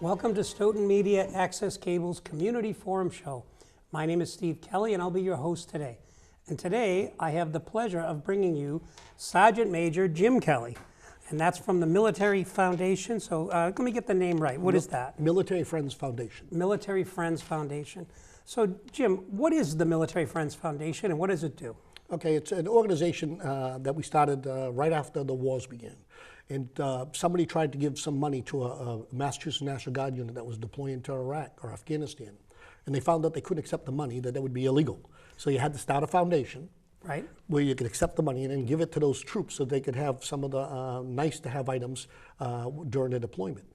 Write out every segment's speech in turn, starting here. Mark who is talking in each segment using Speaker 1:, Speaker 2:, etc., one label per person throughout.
Speaker 1: Welcome to Stoughton Media Access Cable's Community Forum Show. My name is Steve Kelley and I'll be your host today. And today I have the pleasure of bringing you Sergeant Major Jim Kelley. And that's from the Military Foundation. So let me get the name right. What is that?
Speaker 2: Military Friends Foundation.
Speaker 1: Military Friends Foundation. So Jim, what is the Military Friends Foundation and what does it do?
Speaker 2: Okay, it's an organization that we started right after the wars began. And somebody tried to give some money to a Massachusetts National Guard unit that was deploying to Iraq or Afghanistan. And they found that they couldn't accept the money, that would be illegal. So you had to start a foundation,
Speaker 1: right,
Speaker 2: where you could accept the money and then give it to those troops so they could have some of the nice to have items during their deployment.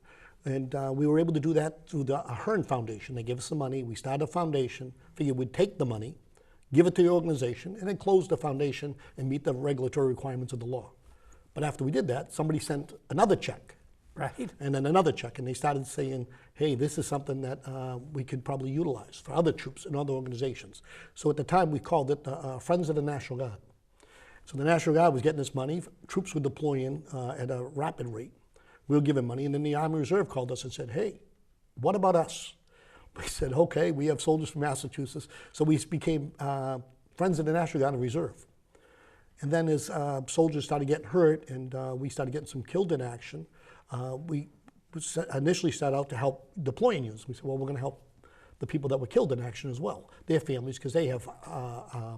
Speaker 2: And we were able to do that through the Hearn Foundation. They gave us the money, we started a foundation, figured we'd take the money, give it to the organization, and then close the foundation and meet the regulatory requirements of the law. But after we did that, somebody sent another check.
Speaker 1: Right.
Speaker 2: And then another check, and they started saying, hey, this is something that we could probably utilize for other troops and other organizations. So at the time, we called it the Friends of the National Guard. So the National Guard was getting this money, troops were deploying at a rapid rate. We were giving money, and then the Army Reserve called us and said, hey, what about us? We said, okay, we have soldiers from Massachusetts. So we became Friends of the National Guard and Reserve. And then as soldiers started getting hurt and we started getting some killed in action, we initially set out to help deploying units. We said, well, we're going to help the people that were killed in action as well, their families, because they have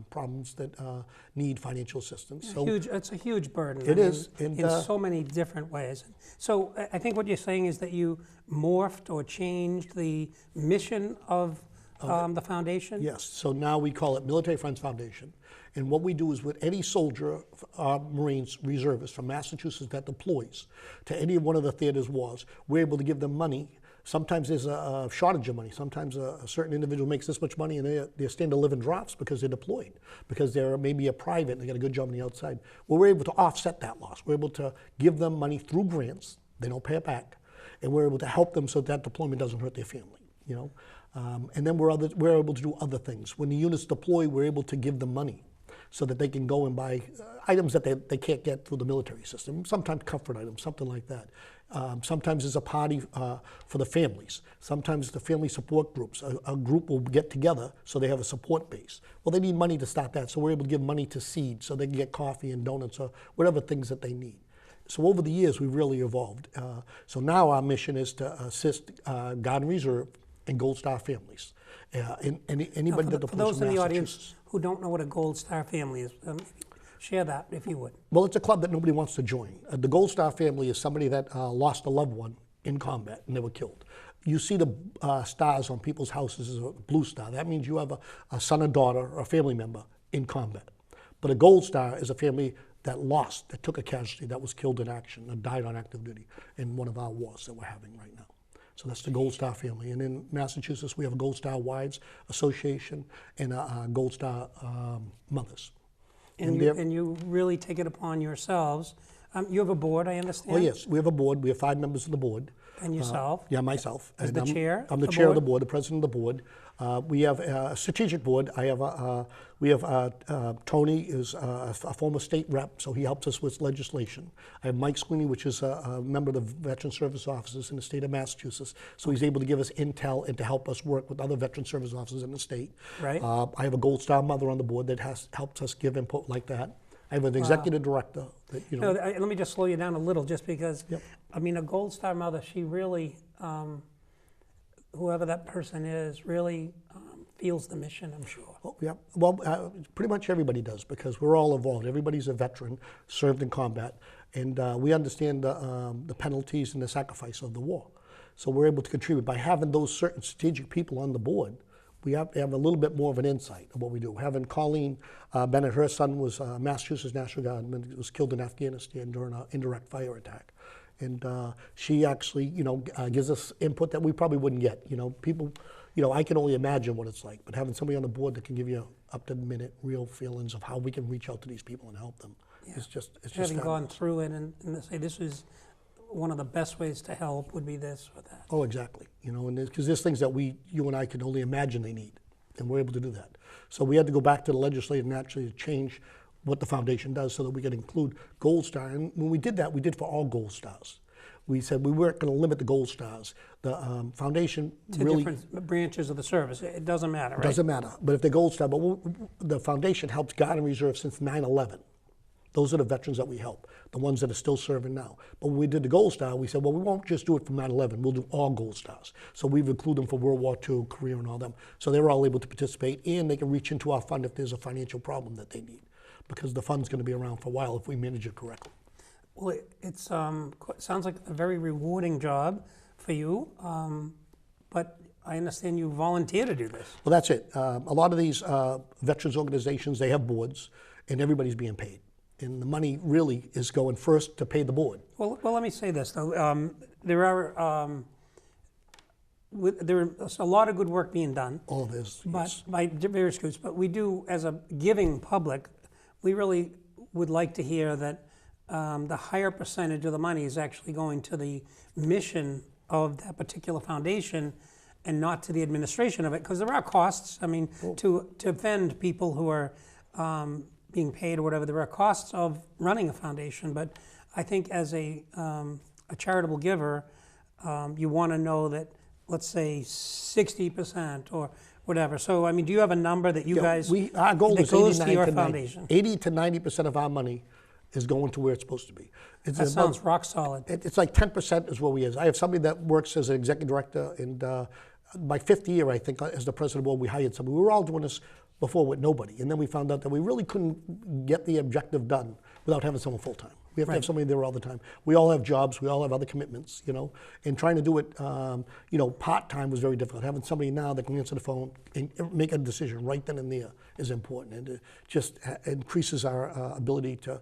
Speaker 2: problems that need financial assistance.
Speaker 1: So it's a huge burden.
Speaker 2: It is.
Speaker 1: In so many different ways. So I think what you're saying is that you morphed or changed the mission of the foundation?
Speaker 2: Yes, so now we call it Military Friends Foundation. And what we do is with any soldier, Marines, reservists from Massachusetts that deploys to any one of the theaters wars, we're able to give them money. Sometimes there's a shortage of money. Sometimes a certain individual makes this much money and their standard of living drops because they're deployed, because they're maybe a private and they got a good job on the outside. Well, we're able to offset that loss. We're able to give them money through grants. They don't pay it back. And we're able to help them so that deployment doesn't hurt their family, you know. And then we're able to do other things. When the units deploy, we're able to give them money so that they can go and buy items that they can't get through the military system. Sometimes comfort items, something like that. Sometimes there's a party for the families. Sometimes the family support groups. A group will get together so they have a support base. Well, they need money to start that, so we're able to give money to seed so they can get coffee and donuts or whatever things that they need. So over the years, we've really evolved. So now our mission is to assist Guard and Reserve and Gold Star families. Anybody that deploys from Massachusetts.
Speaker 1: For those in the audience who don't know what a Gold Star family is, share that if you would.
Speaker 2: Well, it's a club that nobody wants to join. The Gold Star family is somebody that lost a loved one in combat and they were killed. You see the stars on people's houses as a blue star. That means you have a son or daughter or a family member in combat. But a Gold Star is a family that took a casualty, that was killed in action, and died on active duty in one of our wars that we're having right now. So that's the Gold Star family. And in Massachusetts, we have a Gold Star Wives Association and a Gold Star Mothers.
Speaker 1: And you really take it upon yourselves. You have a board, I understand?
Speaker 2: Oh, yes. We have a board. We have 5 members of the board.
Speaker 1: And yourself?
Speaker 2: Yeah, myself.
Speaker 1: As the chair?
Speaker 2: I'm the chair of the board, the president of the board. We have a strategic board. Tony is a former state rep, so he helps us with legislation. I have Mike Sweeney, which is a member of the Veteran Service Officers in the state of Massachusetts, so he's able to give us intel and to help us work with other Veteran Service Officers in the state.
Speaker 1: Right.
Speaker 2: I have a Gold Star mother on the board that helps us give input like that. I have an executive director that, you know.
Speaker 1: Let me just slow you down a little, just because,
Speaker 2: Yep.
Speaker 1: I mean, a Gold Star mother, she really, whoever that person is, really feels the mission, I'm sure.
Speaker 2: Oh, yeah, well, pretty much everybody does, because we're all involved. Everybody's a veteran, served in combat, and we understand the penalties and the sacrifice of the war. So we're able to contribute. By having those certain strategic people on the board, we have a little bit more of an insight of what we do. Having Colleen Bennett, her son was a Massachusetts National Guard and was killed in Afghanistan during an indirect fire attack. And she actually, gives us input that we probably wouldn't get. People, I can only imagine what it's like. But having somebody on the board that can give you up-to-the-minute real feelings of how we can reach out to these people and help them, it's just
Speaker 1: Having gone
Speaker 2: fabulous.
Speaker 1: through it and say this is one of the best ways to help would be this or that.
Speaker 2: Oh, exactly. And because there's things that you and I can only imagine they need, and we're able to do that. So we had to go back to the legislature and actually change what the foundation does so that we could include Gold Star. And when we did that, we did for all Gold Stars. We said we weren't going to limit the Gold Stars. The foundation
Speaker 1: To
Speaker 2: really
Speaker 1: different branches of the service. It doesn't matter, right?
Speaker 2: doesn't matter. But if they're Gold Star, the foundation helps Guard and Reserve since 9/11. Those are the veterans that we help, the ones that are still serving now. But when we did the Gold Star, we said, well, we won't just do it from 9/11. We'll do all Gold Stars. So we've included them for World War II, Korea, and all them. So they're all able to participate, and they can reach into our fund if there's a financial problem that they need, because the fund's going to be around for a while if we manage it correctly.
Speaker 1: Well, it sounds like a very rewarding job for you, but I understand you volunteer to do this.
Speaker 2: Well, that's it. A lot of these veterans organizations, they have boards, and everybody's being paid. And the money really is going first to pay the board.
Speaker 1: Well, let me say this though. There is a lot of good work being done.
Speaker 2: All of this,
Speaker 1: But
Speaker 2: yes.
Speaker 1: by various groups, but we do, as a giving public, we really would like to hear that the higher percentage of the money is actually going to the mission of that particular foundation and not to the administration of it, because there are costs. I mean, to offend people who are being paid or whatever, there are costs of running a foundation. But I think as a charitable giver, you want to know that, let's say 60% or whatever. So, I mean, do you have a number that you guys,
Speaker 2: Our goal
Speaker 1: that
Speaker 2: is
Speaker 1: goes
Speaker 2: 89
Speaker 1: to your
Speaker 2: to 90.
Speaker 1: foundation?
Speaker 2: 80 to 90% of our money is going to where it's supposed to be. It's
Speaker 1: That sounds rock solid.
Speaker 2: It's like 10% is where we is. I have somebody that works as an executive director, and my 5th year, I think, as the president of the board, we hired somebody. We were all doing this before with nobody, and then we found out that we really couldn't get the objective done without having someone full-time. We have to have somebody there all the time. We all have jobs, we all have other commitments, and trying to do it, part-time was very difficult. Having somebody now that can answer the phone and make a decision right then and there is important, and it just increases our ability to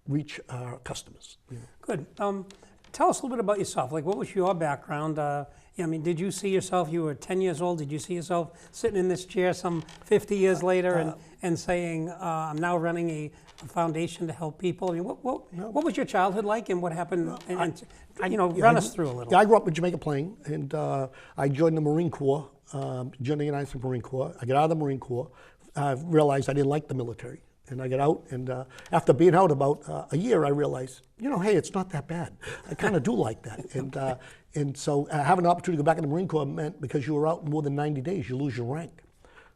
Speaker 2: reach our customers.
Speaker 1: Good. Tell us a little bit about yourself. Like, what was your background? I mean, did you see yourself, you were 10 years old, did you see yourself sitting in this chair some 50 years later and saying, I'm now running a foundation to help people? I mean, what was your childhood like, and what happened? Run us through a little.
Speaker 2: Yeah, I grew up in Jamaica Plain, and I joined the Marine Corps, joined the United States Marine Corps. I got out of the Marine Corps. I realized I didn't like the military. And I got out, and after being out about a year, I realized, hey, it's not that bad. I kind of do like that. And so having an opportunity to go back in the Marine Corps meant, because you were out more than 90 days, you lose your rank.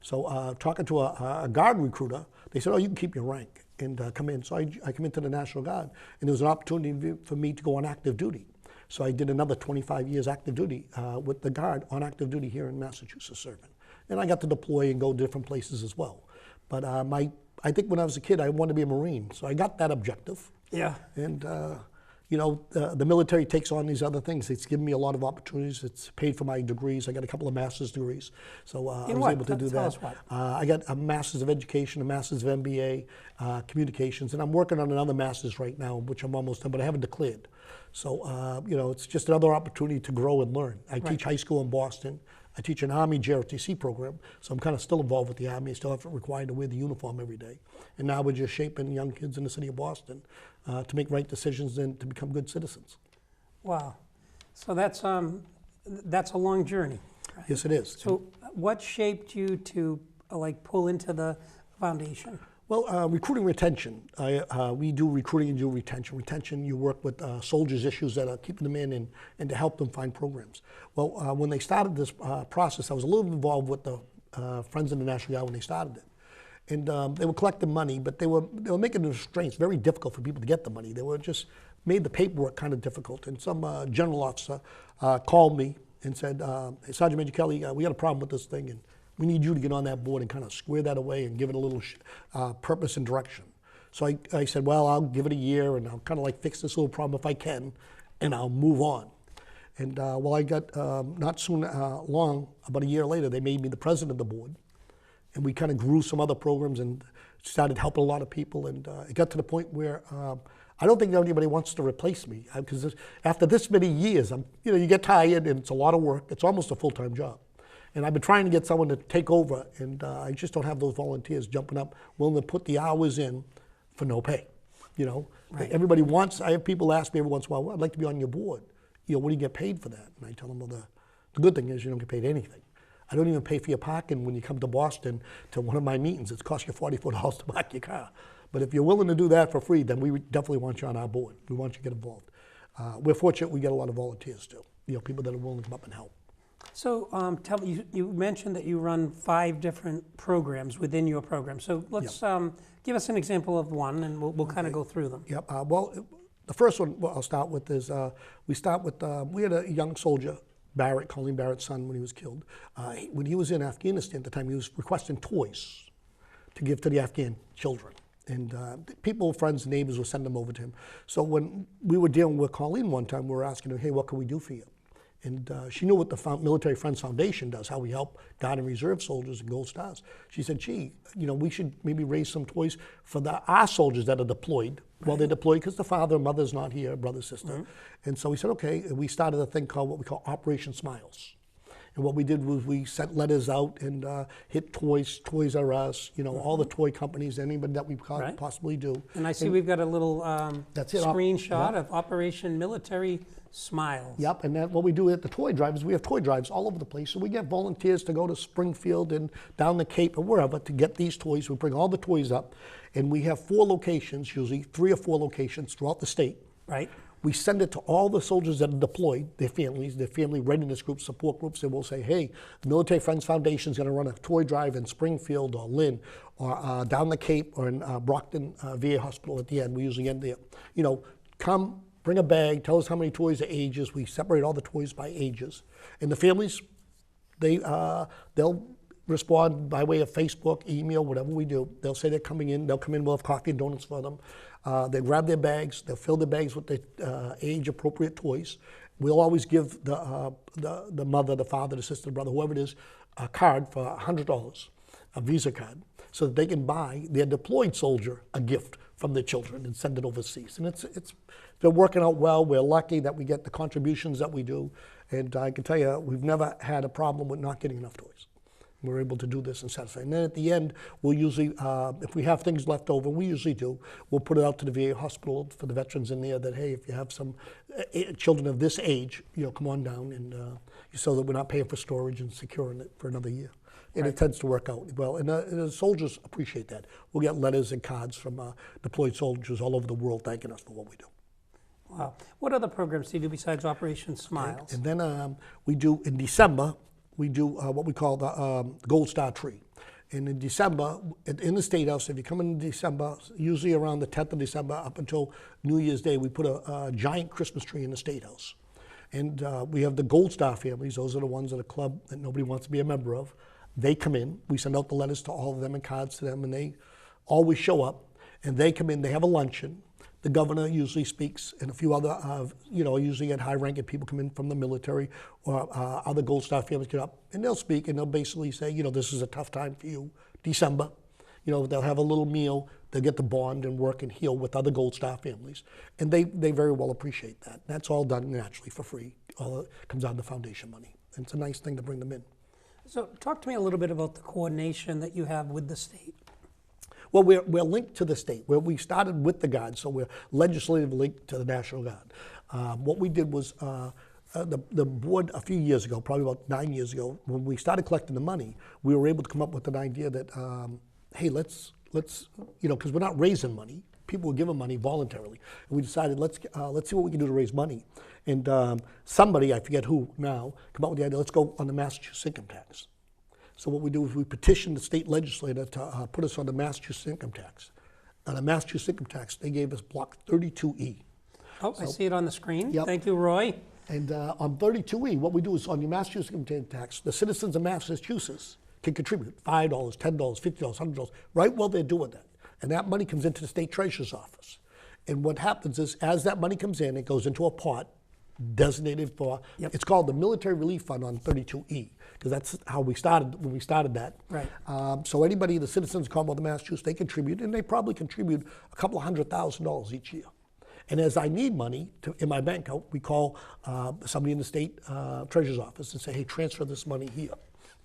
Speaker 2: So talking to a Guard recruiter, they said, oh, you can keep your rank and come in. So I come into the National Guard, and there was an opportunity for me to go on active duty. So I did another 25 years active duty with the Guard on active duty here in Massachusetts serving. And I got to deploy and go to different places as well. But I think when I was a kid, I wanted to be a Marine, so I got that objective.
Speaker 1: Yeah.
Speaker 2: And the military takes on these other things. It's given me a lot of opportunities. It's paid for my degrees. I got a couple of master's degrees, so I was able to do
Speaker 1: Tell
Speaker 2: that.
Speaker 1: us what.
Speaker 2: I got a master's of education, a master's of MBA, communications, and I'm working on another master's right now, which I'm almost done, but I haven't declared. So it's just another opportunity to grow and learn. I teach high school in Boston. I teach an Army JROTC program, so I'm kind of still involved with the Army. I still have required to wear the uniform every day. And now we're just shaping young kids in the city of Boston to make right decisions and to become good citizens.
Speaker 1: Wow. So that's a long journey. Right?
Speaker 2: Yes, it is.
Speaker 1: So what shaped you to pull into the foundation?
Speaker 2: Well, recruiting retention. We do recruiting and do retention. Retention, you work with soldiers' issues that are keeping them in and to help them find programs. Well, when they started this process, I was a little involved with the Friends of the National Guard when they started it. And they were collecting money, but they were making the restraints very difficult for people to get the money. They were just made the paperwork kind of difficult. And some general officer called me and said, hey, Sergeant Major Kelley, we got a problem with this thing, and we need you to get on that board and kind of square that away and give it a little purpose and direction. So I said, well, I'll give it a year, and I'll kind of fix this little problem if I can, and I'll move on. And I got, not soon long, about a year later, they made me the president of the board. And we kind of grew some other programs and started helping a lot of people. And it got to the point where I don't think anybody wants to replace me, because after this many years, you get tired, and it's a lot of work. It's almost a full-time job. And I've been trying to get someone to take over, and I just don't have those volunteers jumping up, willing to put the hours in for no pay. You know,
Speaker 1: Right.
Speaker 2: everybody wants. I have people ask me every once in a while, well, "I'd like to be on your board. You know, what do you get paid for that?" And I tell them, well, the good thing is you don't get paid anything. I don't even pay for your parking when you come to Boston to one of my meetings. It costs you $44 to park your car. But if you're willing to do that for free, then we definitely want you on our board. We want you to get involved. We're fortunate we get a lot of volunteers too. You know, people that are willing to come up and help.
Speaker 1: So tell me, you mentioned that you run 5 different programs within your program. So let's give us an example of one, and we'll kind of go through them.
Speaker 2: Yep. Well, the first one I'll start with is we had a young soldier, Barrett, Colleen Barrett's son, when he was killed. When he was in Afghanistan at the time, he was requesting toys to give to the Afghan children. And people, friends, neighbors would send them over to him. So when we were dealing with Colleen one time, we were asking her, hey, what can we do for you? And she knew what the Military Friends Foundation does, how we help Guard and Reserve soldiers and Gold Stars. She said, gee, you know, we should maybe raise some toys for our soldiers that are deployed. Well, they're deployed because the father and mother's not here, brother, sister. And so we said, okay, and we started a thing called what we call Operation Smiles. And what we did was we sent letters out and hit Toys R Us, you know, all the toy companies, anybody that we could possibly do.
Speaker 1: And I see we've got a little
Speaker 2: That's it.
Speaker 1: screenshot of Operation Military Smiles.
Speaker 2: Yep, and then what we do at the toy drive is we have toy drives all over the place. So we get volunteers to go to Springfield and down the Cape or wherever to get these toys. We bring all the toys up, and we have 4 locations, usually 3 or 4 locations throughout the state.
Speaker 1: Right.
Speaker 2: We send it to all the soldiers that are deployed, their families, their family readiness groups, support groups, and we'll say, hey, the Military Friends Foundation is going to run a toy drive in Springfield or Lynn or down the Cape or in Brockton VA Hospital at the end. We usually end there. You know, come, bring a bag, tell us how many toys are ages. We separate all the toys by ages. And the families, they'll respond by way of Facebook, email, whatever we do. They'll say they're coming in. They'll come in, we'll have coffee and donuts for them. They grab their bags. They'll fill their bags with the age-appropriate toys. We'll always give the mother, the father, the sister, the brother, whoever it is, a card for $100, a Visa card, so that they can buy their deployed soldier a gift from their children and send it overseas. And it's been working out well. We're lucky that we get the contributions that we do. And I can tell you, we've never had a problem with not getting enough toys. We're able to do this and satisfy. And then at the end, we'll usually, if we have things left over, we usually do, we'll put it out to the VA hospital for the veterans in there that, hey, if you have some children of this age, you know, come on down, and so that we're not paying for storage and securing it for another year. And it tends to work out well. And the soldiers appreciate that. We'll get letters and cards from deployed soldiers all over the world thanking us for what we do.
Speaker 1: Wow. What other programs do you do besides Operation Smiles?
Speaker 2: And then we do, in December, we do what we call the Gold Star Tree. And in December, in the State House, if you come in December, usually around the 10th of December up until New Year's Day, we put a giant Christmas tree in the State House. And we have the Gold Star families. Those are the ones at a club that nobody wants to be a member of. They come in. We send out the letters to all of them and cards to them, and they always show up. And they come in. They have a luncheon. The governor usually speaks, and a few other, usually at high-ranking people come in from the military, or other Gold Star families get up, and they'll speak, and they'll basically say, you know, this is a tough time for you, December. You know, they'll have a little meal, they'll get to bond and work and heal with other Gold Star families, and they very well appreciate that. That's all done naturally for free. All comes out of the foundation money, and it's a nice thing to bring them in.
Speaker 1: So talk to me a little bit about the coordination that you have with the state.
Speaker 2: Well, we're linked to the state. We started with the Guard, so we're legislatively linked to the National Guard. What we did was the board a few years ago, probably about 9 years ago, when we started collecting the money, we were able to come up with an idea that, hey, let's you know, because we're not raising money. People were giving money voluntarily. And we decided, let's see what we can do to raise money. And somebody, I forget who now, come up with the idea, let's go on the Massachusetts income tax. So what we do is we petition the state legislature to put us on the Massachusetts income tax. On the Massachusetts income tax, they gave us block 32E.
Speaker 1: Oh, so, I see it on the screen.
Speaker 2: Yep.
Speaker 1: Thank you, Roy.
Speaker 2: And on 32E, what we do is on the Massachusetts income tax, the citizens of Massachusetts can contribute $5, $10, $50, $100, right while they're doing that. And that money comes into the state treasurer's office. And what happens is, as that money comes in, it goes into a pot designated for, it's called the Military Relief Fund on 32E, because that's how we started, when we started that.
Speaker 1: Right.
Speaker 2: So anybody, the citizens of Commonwealth of Massachusetts, they contribute, and they probably contribute a couple of $100,000 each year. And as I need money in my bank account, we call somebody in the state treasurer's office and say, hey, transfer this money here.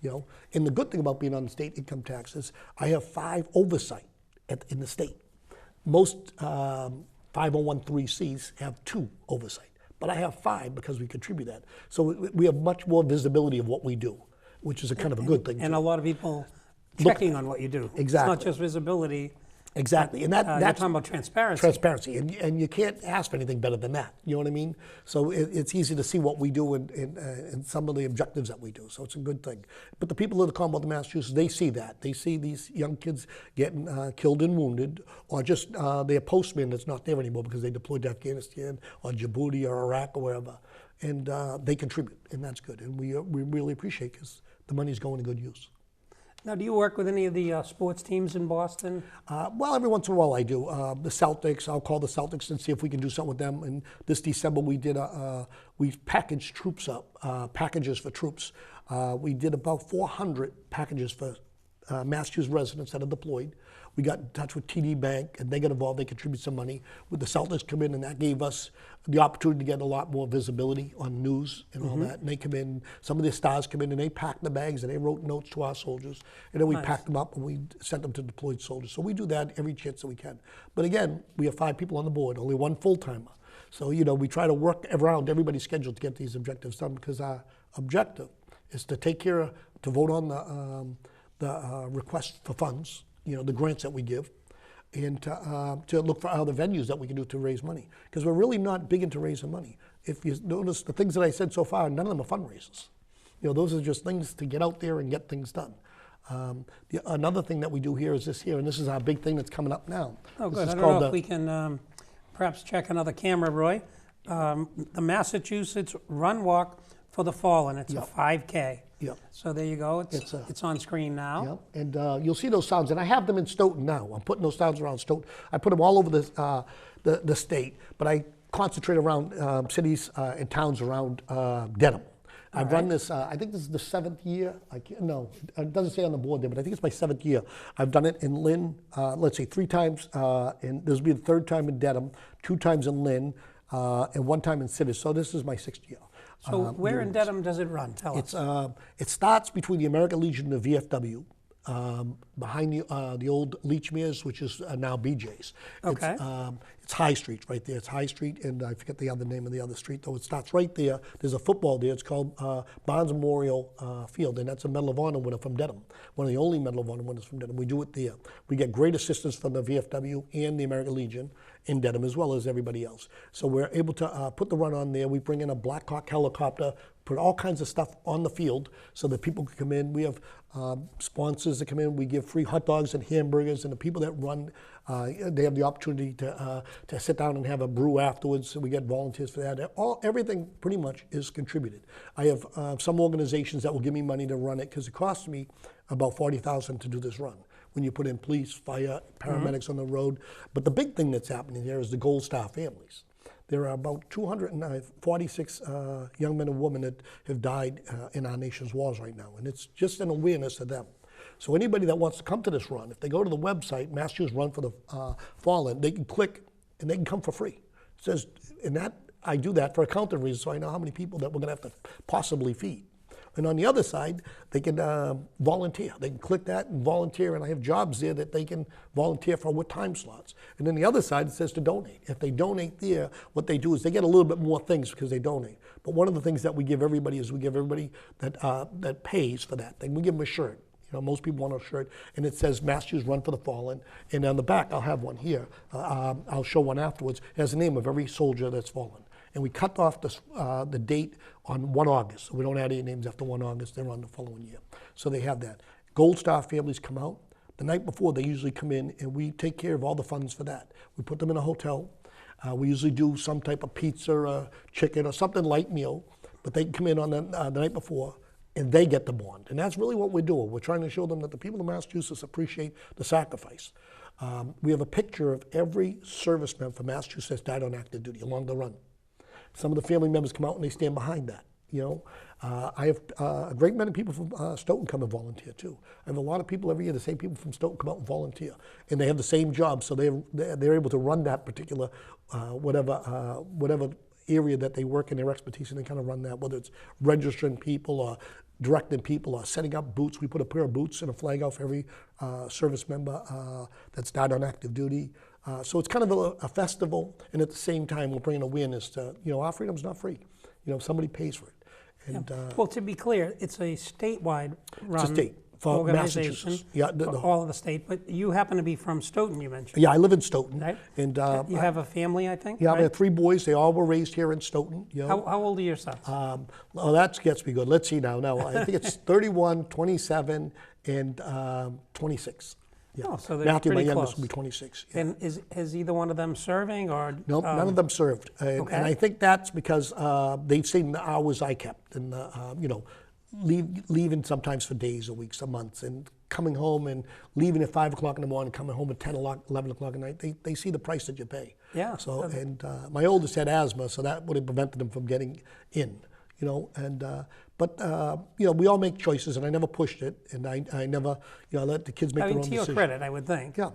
Speaker 2: You know, and the good thing about being on the state income tax is I have 5 oversight in the state. Most 501(c)(3)s have 2 oversight, but I have 5 because we contribute that. So we have much more visibility of what we do, which is a kind of a good thing.
Speaker 1: And
Speaker 2: too.
Speaker 1: a lot of people checking on what you do.
Speaker 2: Exactly.
Speaker 1: It's not just visibility.
Speaker 2: Exactly, and
Speaker 1: You're
Speaker 2: that's
Speaker 1: talking about transparency.
Speaker 2: transparency, and you can't ask for anything better than that. You know what I mean? So it's easy to see what we do and some of the objectives that we do. So it's a good thing. But the people of the Commonwealth of Massachusetts, they see that. They see these young kids getting killed and wounded, or just their postman that's not there anymore because they deployed to Afghanistan or Djibouti or Iraq or wherever, and they contribute, and that's good. And we really appreciate because the money's going to good use.
Speaker 1: Now, do you work with any of the sports teams in Boston?
Speaker 2: Well, every once in a while I do. The Celtics, I'll call the Celtics and see if we can do something with them. And this December we did we packaged troops up, packages for troops. We did about 400 packages for Massachusetts residents that are deployed. We got in touch with TD Bank, and they got involved. They contributed some money. With the Celtics come in, and that gave us the opportunity to get a lot more visibility on news and all that. And they come in, some of the stars come in, and they packed the bags, and they wrote notes to our soldiers. And then we packed them up, and we sent them to deployed soldiers. So we do that every chance that we can. But again, we have 5 people on the board, only 1 full-timer. So, you know, we try to work around everybody's schedule to get these objectives done, because our objective is to take care of, to vote on the request for funds, you know, the grants that we give, and to look for other venues that we can do to raise money. Because we're really not big into raising money. If you notice, the things that I said so far, none of them are fundraisers. You know, those are just things to get out there and get things done. Another thing that we do here is this here, and this is our big thing that's coming up now.
Speaker 1: Oh,
Speaker 2: This
Speaker 1: good.
Speaker 2: is
Speaker 1: I don't
Speaker 2: called
Speaker 1: know if we can perhaps check another camera, Roy. The Massachusetts Run Walk for the Fallen. It's a 5K.
Speaker 2: Yep.
Speaker 1: So there you go. It's on screen now.
Speaker 2: Yeah, and you'll see those signs, and I have them in Stoughton now. I'm putting those signs around Stoughton. I put them all over the state, but I concentrate around cities and towns around Dedham. I've run this, I think this is the 7th year. No, it doesn't say on the board there, but I think it's my 7th year. I've done it in Lynn, let's say 3 times, and this will be the 3rd time in Dedham, 2 times in Lynn, and 1 time in Cities. So this is my 6th year.
Speaker 1: So where in Dedham does it run? Tell us.
Speaker 2: It starts between the American Legion and the VFW, behind the old Leechmere's, which is now BJ's.
Speaker 1: Okay.
Speaker 2: It's High Street right there. It's High Street, and I forget the other name of the other street, though. It starts right there. There's a football there. It's called Barnes Memorial Field, and that's a Medal of Honor winner from Dedham. One of the only Medal of Honor winners from Dedham. We do it there. We get great assistance from the VFW and the American Legion in Dedham, as well as everybody else. So we're able to put the run on there. We bring in a Black Hawk helicopter, put all kinds of stuff on the field so that people can come in. We have sponsors that come in. We give free hot dogs and hamburgers, and the people that run, they have the opportunity to sit down and have a brew afterwards. So we get volunteers for that. Everything pretty much is contributed. I have some organizations that will give me money to run it because it costs me about $40,000 to do this run. When you put in police, fire, paramedics on the road. But the big thing that's happening here is the Gold Star families. There are about 246 young men and women that have died in our nation's wars right now, and it's just an awareness of them. So anybody that wants to come to this run, if they go to the website, Massachusetts Run for the Fallen, they can click and they can come for free. It says, and that I do that for accounting reasons, so I know how many people that we're going to have to possibly feed. And on the other side, they can volunteer. They can click that and volunteer, and I have jobs there that they can volunteer for with time slots. And then the other side, it says to donate. If they donate there, what they do is they get a little bit more things because they donate. But one of the things that we give everybody is we give everybody that pays for that thing. We give them a shirt. You know, most people want a shirt, and it says Massachusetts Run for the Fallen. And on the back, I'll have one here. I'll show one afterwards. It has the name of every soldier that's fallen. And we cut off the date on 1 August. So we don't add any names after 1 August. They're on the following year. So they have that. Gold Star families come out. The night before, they usually come in, and we take care of all the funds for that. We put them in a hotel. We usually do some type of pizza or chicken or something light meal. But they can come in on the night before, and they get the bond. And that's really what we're doing. We're trying to show them that the people of Massachusetts appreciate the sacrifice. We have a picture of every serviceman from Massachusetts died on active duty along the run. Some of the family members come out and they stand behind that. You know, I have a great many people from Stoughton come and volunteer too. I have a lot of people every year. The same people from Stoughton come out and volunteer, and they have the same job, so they're able to run that particular whatever area that they work in, their expertise, and they kind of run that. Whether it's registering people or directing people, setting up boots. We put a pair of boots and a flag out for every service member that's died on active duty. So it's kind of a festival, and at the same time, we're bringing awareness to, our freedom's not free. Somebody pays for it. And,
Speaker 1: well, to be clear, it's a statewide run
Speaker 2: it's a state for
Speaker 1: organization,
Speaker 2: Massachusetts. Yeah,
Speaker 1: for all of the state. But you happen to be from Stoughton, you mentioned.
Speaker 2: Yeah, I live in Stoughton.
Speaker 1: Right.
Speaker 2: And
Speaker 1: You have a family, I think.
Speaker 2: yeah,
Speaker 1: right?
Speaker 2: I have 3 boys. They all were raised here in Stoughton.
Speaker 1: How old are your sons?
Speaker 2: Well, that gets me good. Let's see now. I think it's 31, 27, and 26. Yeah.
Speaker 1: Oh, so they're
Speaker 2: Matthew, my
Speaker 1: pretty
Speaker 2: youngest,
Speaker 1: close.
Speaker 2: will be 26. Yeah.
Speaker 1: And has either one of them serving or?
Speaker 2: Nope, none of them served. And I think that's because they've seen the hours I kept and, leaving sometimes for days or weeks or months and coming home and leaving at 5 o'clock in the morning, coming home at 10 o'clock, 11 o'clock at night. They see the price that you pay.
Speaker 1: Yeah.
Speaker 2: So, and my oldest had asthma, so that would have prevented him from getting in, but we all make choices, and I never pushed it, and I never, I let the kids make their own
Speaker 1: to your
Speaker 2: decisions.
Speaker 1: credit, I would think.
Speaker 2: Yeah,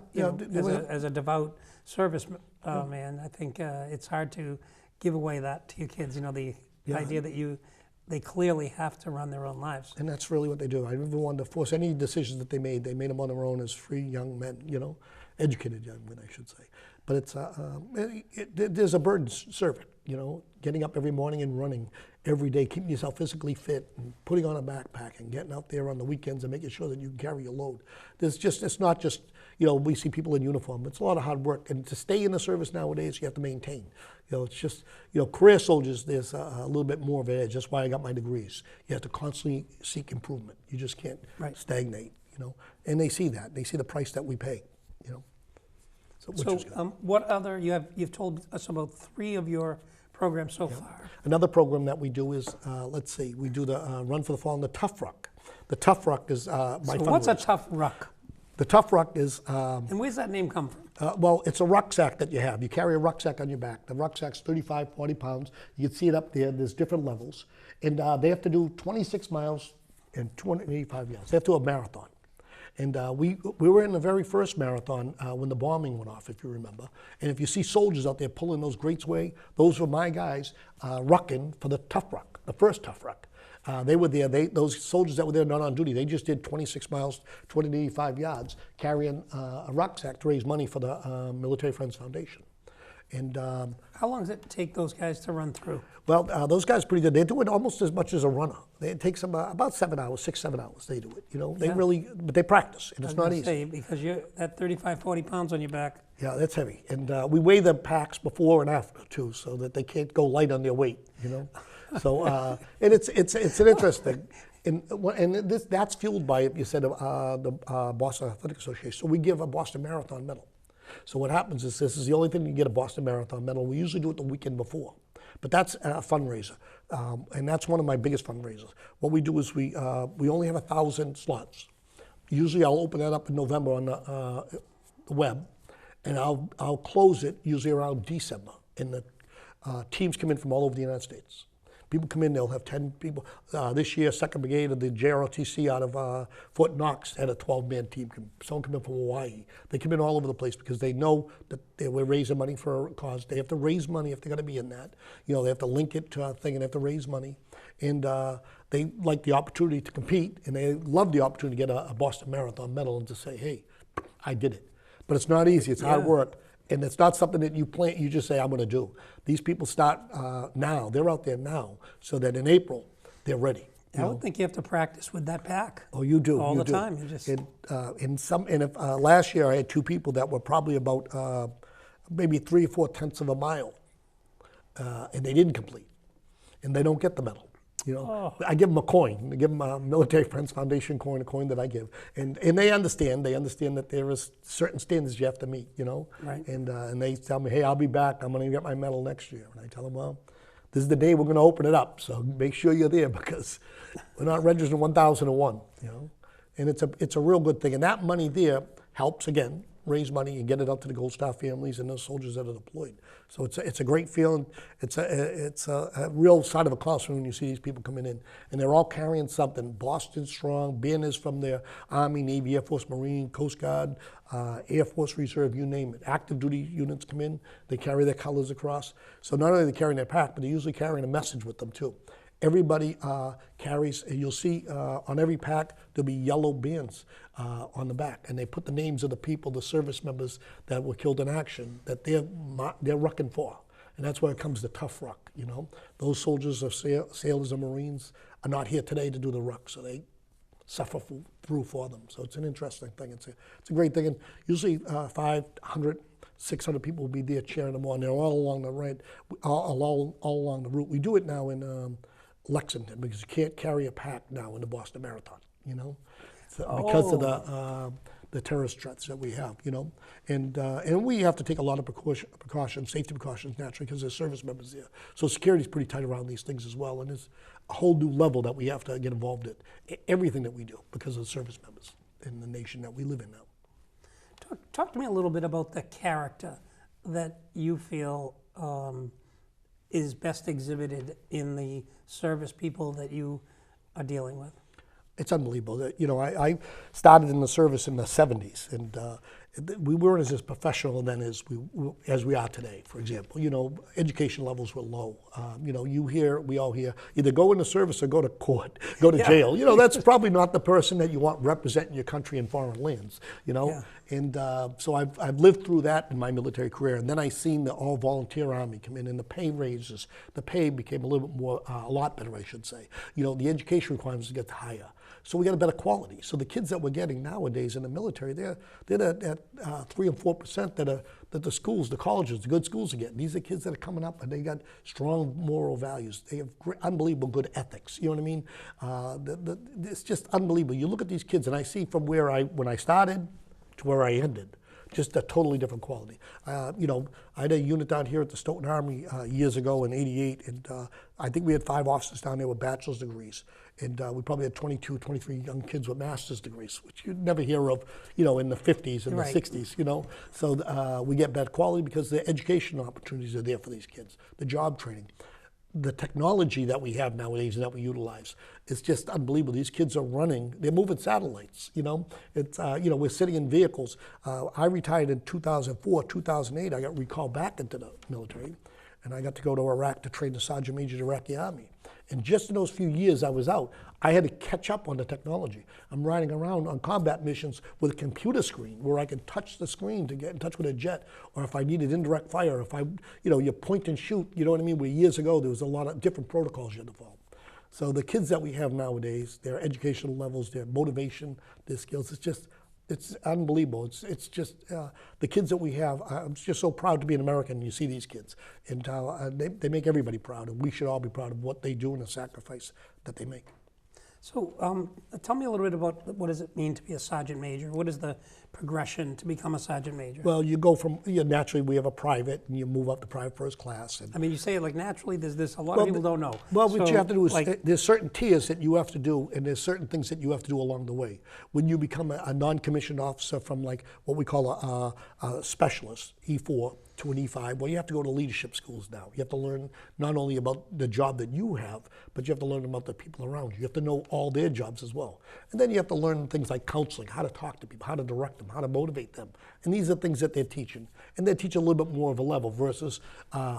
Speaker 1: As a devout service man, I think it's hard to give away that to your kids. The idea that they clearly have to run their own lives.
Speaker 2: And that's really what they do. I never wanted to force any decisions that they made. They made them on their own as free young men, educated young men, I should say. But it's there's a burden serving, getting up every morning and running every day, keeping yourself physically fit, and putting on a backpack and getting out there on the weekends and making sure that you can carry your load. It's not just, we see people in uniform. It's a lot of hard work. And to stay in the service nowadays, you have to maintain. It's just, career soldiers, there's a little bit more of an edge. That's why I got my degrees. You have to constantly seek improvement. You just can't stagnate, And they see that. They see the price that we pay, So
Speaker 1: what other, you've told us about 3 of your programs so far.
Speaker 2: Another program that we do is, we do the Run for the Fallen, the Tough Ruck. The Tough Ruck is my fundraiser.
Speaker 1: So what's a Tough Ruck?
Speaker 2: The Tough Ruck is...
Speaker 1: and where's that name come from?
Speaker 2: Well, it's a rucksack that you have. You carry a rucksack on your back. The rucksack's 35, 40 pounds. You can see it up there. There's different levels. And they have to do 26 miles and 285 yards. They have to do a marathon. And we were in the very first marathon when the bombing went off, if you remember. And if you see soldiers out there pulling those grates away, those were my guys rucking for the Tough Ruck, the first Tough Ruck. They were there. Those soldiers that were there not on duty, they just did 26 miles, 285 yards, carrying a rucksack to raise money for the Military Friends Foundation. And
Speaker 1: how long does it take those guys to run through?
Speaker 2: Well, those guys are pretty good. They do it almost as much as a runner. It takes them about 7 hours, 6, 7 hours. They do it. They really, but they practice, and it's not easy.
Speaker 1: Say, because you're at 35, 40 pounds on your back.
Speaker 2: Yeah, that's heavy. And we weigh the packs before and after too, so that they can't go light on their weight. So and it's an interesting. That's fueled by, you said, the Boston Athletic Association. So we give a Boston Marathon medal. So what happens is this is the only thing you can get a Boston Marathon medal. We usually do it the weekend before. But that's a fundraiser, and that's one of my biggest fundraisers. What we do is we only have 1,000 slots. Usually I'll open that up in November on the web, and I'll close it usually around December. And the teams come in from all over the United States. People come in, they'll have 10 people. This year, 2nd Brigade of the JROTC out of Fort Knox had a 12-man team. Someone come in from Hawaii. They come in all over the place because they know that we're raising money for a cause. They have to raise money if they're going to be in that. They have to link it to a thing and they have to raise money. And they like the opportunity to compete, and they love the opportunity to get a Boston Marathon medal and to say, hey, I did it. But it's not easy. It's hard work. And it's not something that you plan, you just say, I'm going to do. These people start now. They're out there now, so that in April, they're ready.
Speaker 1: I would think you have to practice with that pack.
Speaker 2: Oh, you do.
Speaker 1: All
Speaker 2: you
Speaker 1: the
Speaker 2: do.
Speaker 1: time. You just...
Speaker 2: last year, I had 2 people that were probably about maybe 3 or 4 tenths of a mile, and they didn't complete. And they don't get the medal. I give them a coin. I give them a Military Friends Foundation coin, a coin that I give, and they understand. They understand that there is certain standards you have to meet.
Speaker 1: Right.
Speaker 2: And they tell me, hey, I'll be back. I'm going to get my medal next year. And I tell them, well, this is the day we're going to open it up. So make sure you're there because we're not registering 1,001. And it's a real good thing. And that money there helps again raise money and get it out to the Gold Star families and those soldiers that are deployed. So it's a great feeling. It's a real side of a classroom when you see these people coming in, and they're all carrying something. Boston strong, banners from their Army, Navy, Air Force, Marine, Coast Guard, Air Force Reserve, you name it. Active duty units come in, they carry their colors across. So not only are they carrying their pack, but they're usually carrying a message with them too. Everybody carries, and you'll see on every pack, there'll be yellow bands on the back, and they put the names of the people, the service members that were killed in action, that they're rucking for. And that's where it comes to tough ruck, you know. Those soldiers or sailors or Marines are not here today to do the ruck, so they suffer through for them. So it's an interesting thing. It's a great thing. And usually 500, 600 people will be there cheering them on. They're all along the right, all along the route. We do it now in Lexington because you can't carry a pack now in the Boston Marathon, you know, because of the terrorist threats that we have, you know, and we have to take a lot of precautions, safety precautions naturally, because there's service members there. So security's pretty tight around these things as well, and there's a whole new level that we have to get involved in everything that we do because of the service members in the nation that we live in now.
Speaker 1: Talk to me a little bit about the character that you feel is best exhibited in the service people that you are dealing with.
Speaker 2: It's unbelievable. You know, I started in the service in the 70s, and we weren't as professional then as we are today, for example. You know, education levels were low. You know, we all hear, either go into service or go to court, go to jail. You know, that's probably not the person that you want representing your country in foreign lands, you know. Yeah. And so I've lived through that in my military career, and then I seen the all-volunteer Army come in, and the pay raises. The pay became a little bit more, a lot better, I should say. You know, the education requirements get higher. So we got a better quality. So the kids that we're getting nowadays in the military, they're at 3 and 4% that the schools, the colleges, the good schools are getting. These are kids that are coming up and they got strong moral values. They have unbelievable good ethics. You know what I mean? It's just unbelievable. You look at these kids, and I see from when I started to where I ended, just a totally different quality. You know, I had a unit down here at the Stoughton Army years ago in '88, and I think we had 5 officers down there with bachelor's degrees. And we probably had 22, 23 young kids with master's degrees, which you'd never hear of, you know, in the 50s and the 60s, you know. So we get better quality because the education opportunities are there for these kids, the job training. The technology that we have nowadays and that we utilize is just unbelievable. These kids are running, they're moving satellites, you know. It's, you know, we're sitting in vehicles. I retired in 2004, 2008, I got recalled back into the military, and I got to go to Iraq to train the Sergeant Major of the Iraqi Army. And just in those few years I was out, I had to catch up on the technology. I'm riding around on combat missions with a computer screen where I can touch the screen to get in touch with a jet, or if I needed indirect fire, if you know, you point and shoot, you know what I mean? Where years ago there was a lot of different protocols you had to follow. So the kids that we have nowadays, their educational levels, their motivation, their skills, it's unbelievable. It's just the kids that we have. I'm just so proud to be an American. And you see these kids, and they make everybody proud, and we should all be proud of what they do and the sacrifice that they make.
Speaker 1: So tell me a little bit about what does it mean to be a sergeant major? What is the progression to become a sergeant major?
Speaker 2: Well, you go from, naturally we have a private, and you move up to private first class. And
Speaker 1: I mean, you say it like naturally, there's this, a lot of people don't know.
Speaker 2: Well, what you have to do is, there's certain tiers that you have to do, and there's certain things that you have to do along the way. When you become a non-commissioned officer from like what we call a specialist, E4, to an E5, well, you have to go to leadership schools now. You have to learn not only about the job that you have, but you have to learn about the people around you. You have to know all their jobs as well. And then you have to learn things like counseling, how to talk to people, how to direct them, how to motivate them. And these are things that they're teaching. And they teach a little bit more of a level versus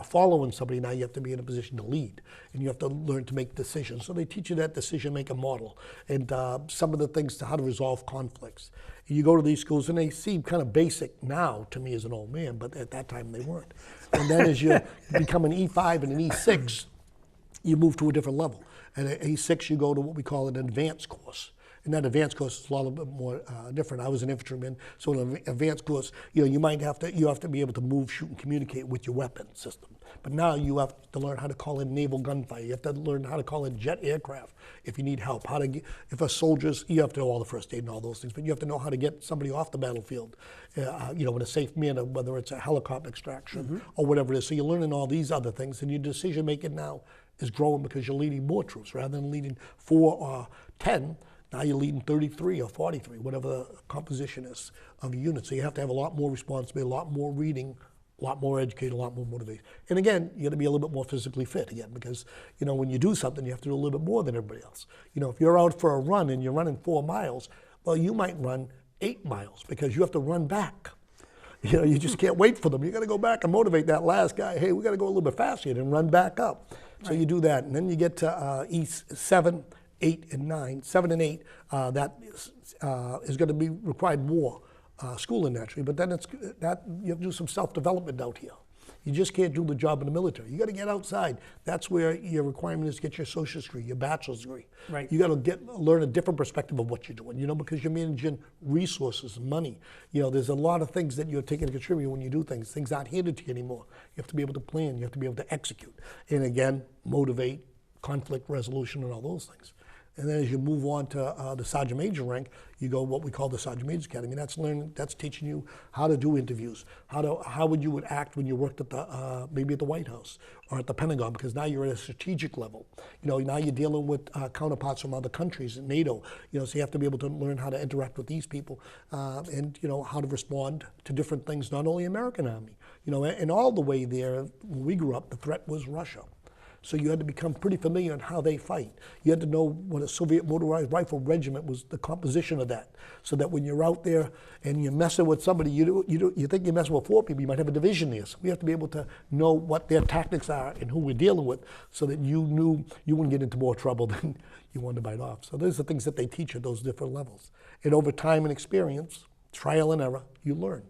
Speaker 2: following somebody. Now you have to be in a position to lead, and you have to learn to make decisions. So they teach you that decision-making model and some of the things to how to resolve conflicts. You go to these schools, and they seem kind of basic now to me as an old man, but at that time they weren't. And then as you become an E5 and an E6, you move to a different level. And at E6, you go to what we call an advanced course. And that advanced course is a little bit more different. I was an infantryman, so in an advanced course, you have to be able to move, shoot, and communicate with your weapon system. But now you have to learn how to call in naval gunfire. You have to learn how to call in jet aircraft if you need help. If a soldier's, you have to know all the first aid and all those things, but you have to know how to get somebody off the battlefield, in a safe manner, whether it's a helicopter extraction or whatever it is. So you're learning all these other things, and your decision making now is growing because you're leading more troops rather than leading 4 or 10. Now you're leading 33 or 43, whatever the composition is of a unit. So you have to have a lot more responsibility, a lot more reading, a lot more educated, a lot more motivated. And again, you got to be a little bit more physically fit again, because when you do something, you have to do a little bit more than everybody else. If you're out for a run and you're running 4 miles, well, you might run 8 miles because you have to run back. You just can't wait for them. You got to go back and motivate that last guy. Hey, we got to go a little bit faster and run back up. So you do that, and then you get to East 7, 8, and 9. 7 and 8, that is going to be required more schooling naturally, but then you have to do some self-development out here. You just can't do the job in the military. You got to get outside. That's where your requirement is to get your associate's degree, your bachelor's degree.
Speaker 1: Right.
Speaker 2: You got to learn a different perspective of what you're doing, because you're managing resources and money. There's a lot of things that you're taking to contribute when you do things. Things aren't handed to you anymore. You have to be able to plan. You have to be able to execute. And again, motivate, conflict resolution, and all those things. And then as you move on to the Sergeant Major rank, you go what we call the Sergeant Major's Academy. That's teaching you how to do interviews, how would you act when you worked at maybe at the White House or at the Pentagon, because now you're at a strategic level. Now you're dealing with counterparts from other countries in NATO. So you have to be able to learn how to interact with these people, and how to respond to different things. Not only American Army, and all the way there when we grew up, the threat was Russia. So you had to become pretty familiar on how they fight. You had to know what a Soviet motorized rifle regiment was, the composition of that, so that when you're out there and you're messing with somebody, you think you're messing with 4 people, you might have a division there. So we have to be able to know what their tactics are and who we're dealing with, so that you knew you wouldn't get into more trouble than you wanted to bite off. So those are things that they teach at those different levels. And over time and experience, trial and error, you learn.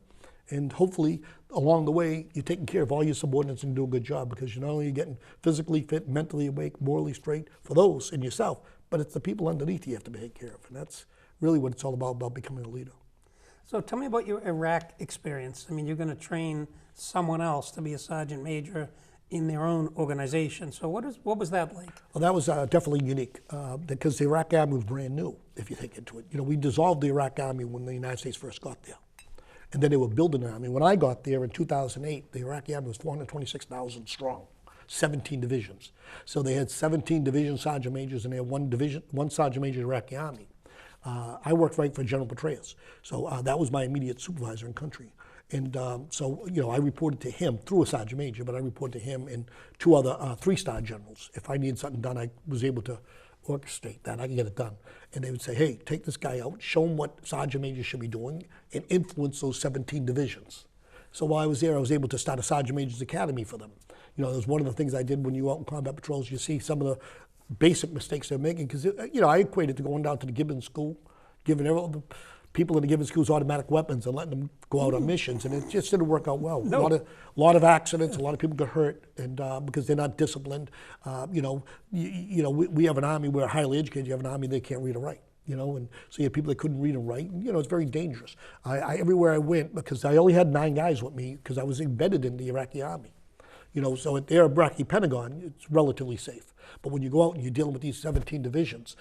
Speaker 2: And hopefully, along the way, you're taking care of all your subordinates and do a good job, because you're not only getting physically fit, mentally awake, morally straight for those and yourself, but it's the people underneath you have to take care of. And that's really what it's all about becoming a leader.
Speaker 1: So tell me about your Iraq experience. I mean, you're going to train someone else to be a sergeant major in their own organization. So what was that like? Well,
Speaker 2: that was definitely unique, because the Iraq Army was brand new, if you think into it. We dissolved the Iraq Army when the United States first got there. And then they were building an army. When I got there in 2008, the Iraqi army was 426,000 strong, 17 divisions. So they had 17 division sergeant majors, and they had one sergeant major Iraqi army. I worked right for General Petraeus. So that was my immediate supervisor in country. And so I reported to him through a sergeant major, but I reported to him and 2 other 3-star generals. If I needed something done, I was able to orchestrate that. I can get it done. And they would say, hey, take this guy out, show him what sergeant major should be doing, and influence those 17 divisions. So while I was there, I was able to start a Sergeant Major's Academy for them. That was one of the things I did when you were out in combat patrols. You see some of the basic mistakes they're making, because I equated to going down to the Gibbons School, giving all the people in the Gibbons Schools automatic weapons and letting them go out on missions, and it just didn't work out well.
Speaker 1: No.
Speaker 2: A lot of accidents, a lot of people got hurt, and because they're not disciplined. We have an army, we're highly educated. You have an army, they can't read or write. And so you have people that couldn't read and write. And, it's very dangerous. Everywhere I went, because I only had 9 guys with me, because I was embedded in the Iraqi army. So at the Iraqi Pentagon, it's relatively safe. But when you go out and you're dealing with these 17 divisions,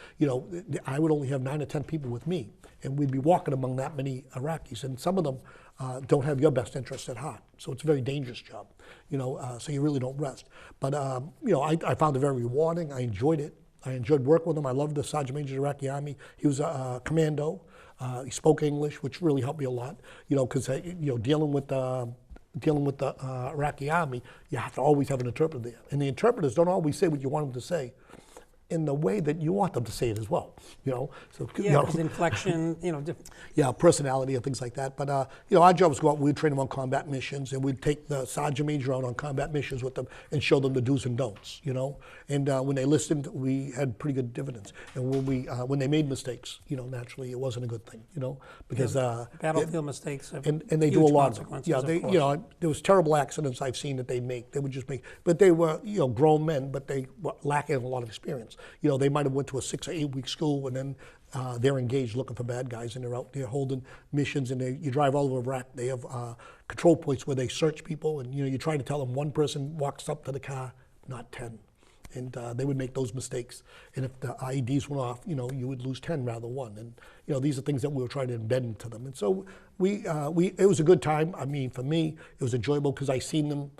Speaker 2: I would only have 9 or 10 people with me, and we'd be walking among that many Iraqis, and some of them don't have your best interests at heart. So it's a very dangerous job, so you really don't rest. But, I found it very rewarding. I enjoyed it. I enjoyed working with him. I loved the Sergeant Major of the Iraqi Army. He was a commando. He spoke English, which really helped me a lot, because, dealing with the Iraqi army, you have to always have an interpreter there. And the interpreters don't always say what you want them to say in the way that you want them to say it as well, So,
Speaker 1: because inflection, different.
Speaker 2: Yeah, personality and things like that. But, our job was to go out, we'd train them on combat missions, and we'd take the sergeant major out on combat missions with them and show them the do's and don'ts, And when they listened, we had pretty good dividends. And when they made mistakes, naturally, it wasn't a good thing, because
Speaker 1: battlefield mistakes have
Speaker 2: and they do a lot of them.
Speaker 1: Yeah,
Speaker 2: there was terrible accidents I've seen that they make. They would just make, but they were, grown men, but they were lacking a lot of experience. They might have went to a 6 or 8 week school, and then they're engaged looking for bad guys, and they're out there holding missions, and you drive all over Iraq. They have control points where they search people, and you try to tell them one person walks up to the car, not 10. And they would make those mistakes. And if the IEDs went off, you would lose 10 rather than 1. And these are things that we were trying to embed into them. And so it was a good time. I mean, for me, it was enjoyable because I seen them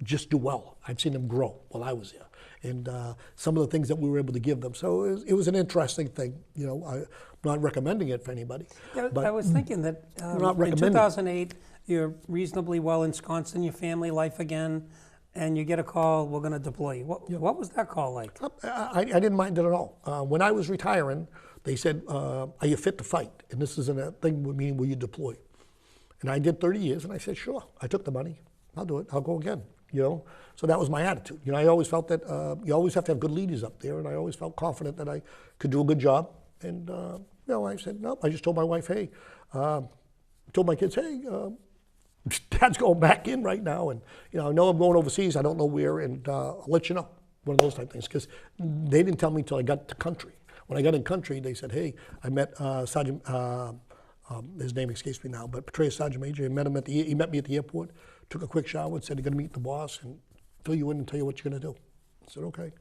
Speaker 2: just do well. I've seen them grow while I was there. And some of the things that we were able to give them. So it was an interesting thing. I'm not recommending it for anybody.
Speaker 1: Yeah, but I was thinking that in 2008, you're reasonably well ensconced in your family life again, and you get a call, we're going to deploy you. What was that call like?
Speaker 2: I didn't mind it at all. When I was retiring, they said, are you fit to fight? And this is a thing with me, will you deploy? And I did 30 years, and I said, sure. I took the money. I'll do it. I'll go again. you know? So that was my attitude. You know, I always felt that you always have to have good leaders up there, and I always felt confident that I could do a good job. And, you know, I said, no, I just told my wife, hey, told my kids, hey, Dad's going back in right now, and, you know, I know I'm going overseas, I don't know where, and I'll let you know. One of those type of things, because they didn't tell me until I got to country. When I got in country, they said, hey, I met Sergeant, his name escapes me now, but Petraeus Sergeant Major. He met me at the airport, took a quick shower, and said, you're going to meet the boss and fill you in and tell you what you're going to do. I said, okay.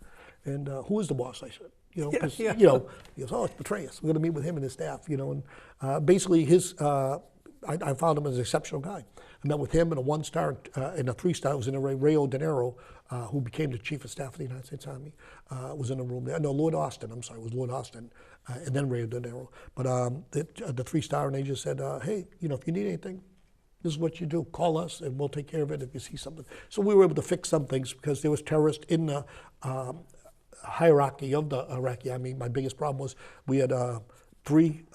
Speaker 2: And who is the boss? I said, you know, because, you know, he goes, oh, it's Petraeus. We're going to meet with him and his staff, you know. And basically, I found him as an exceptional guy. I met with him and a 1-star and a 3-star. Was in a Rio De Niro, who became the Chief of Staff of the United States Army, was in the room there. No, Lord Austin, I'm sorry, it was Lord Austin, and then Rio De Niro. But the 3-star, and they just said, hey, you know, if you need anything, this is what you do. Call us, and we'll take care of it if you see something. So we were able to fix some things because there was terrorists in the hierarchy of the Iraqi Army. My biggest problem was we had 3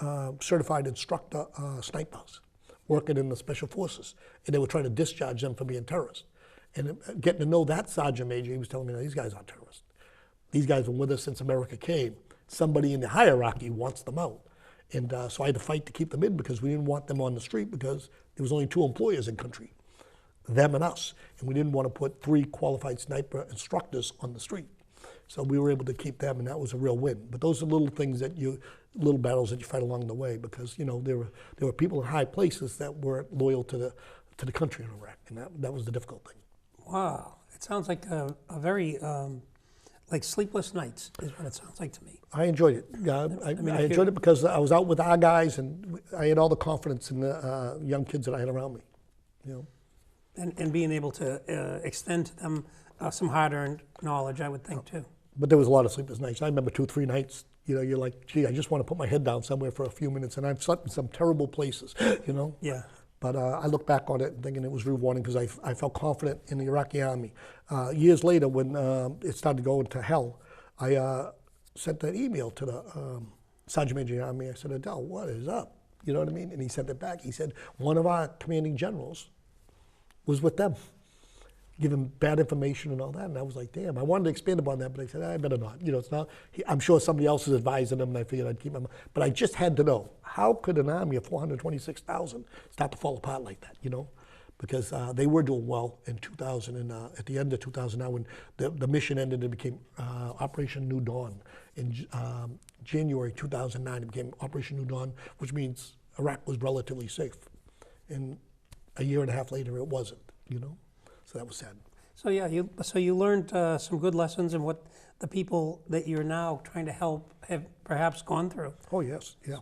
Speaker 2: certified instructor snipers working in the special forces, and they were trying to discharge them for being terrorists. And getting to know that Sergeant Major, he was telling me, no, these guys aren't terrorists. These guys have been with us since America came. Somebody in the hierarchy wants them out. And so I had to fight to keep them in because we didn't want them on the street because there was only 2 employers in country, them and us. And we didn't want to put 3 qualified sniper instructors on the street. So we were able to keep them, and that was a real win. But those are little things little battles that you fight along the way because, you know, there were people in high places that weren't loyal to the country in Iraq, and that was the difficult thing.
Speaker 1: Wow, it sounds like a very like sleepless nights is what it sounds like to me.
Speaker 2: I enjoyed it. I enjoyed it because I was out with our guys, and I had all the confidence in the young kids that I had around me. You know,
Speaker 1: and being able to extend to them some hard-earned knowledge, I would think too.
Speaker 2: But there was a lot of sleepless nights. I remember 2 or 3 nights. You know, you're like, gee, I just want to put my head down somewhere for a few minutes, and I've slept in some terrible places. You know.
Speaker 1: Yeah.
Speaker 2: But I look back on it and thinking it was rewarding because I felt confident in the Iraqi Army. Years later, when it started to go into hell, I sent that email to the Sergeant Major of the Army. I said, Adele, what is up? You know what I mean? And he sent it back. He said, one of our commanding generals was with them, giving bad information and all that. And I was like, damn, I wanted to expand upon that, but I said, I better not. You know, it's not, I'm sure somebody else is advising them, and I figured I'd keep them. But I just had to know, how could an army of 426,000 start to fall apart like that, you know? Because they were doing well in 2000, and at the end of 2009, when the mission ended, it became Operation New Dawn. In January 2009, it became Operation New Dawn, which means Iraq was relatively safe. And a year and a half later, it wasn't, you know? So that was sad.
Speaker 1: So yeah, you learned some good lessons in what the people that you're now trying to help have perhaps gone through.
Speaker 2: Oh yes, yeah.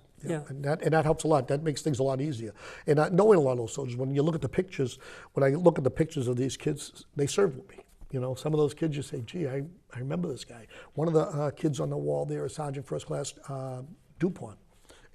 Speaker 2: And that helps a lot. That makes things a lot easier. And knowing a lot of those soldiers, when you look at the pictures, when I look at the pictures of these kids, they served with me. You know, some of those kids, you say, gee, I remember this guy. One of the kids on the wall there is Sergeant First Class DuPont.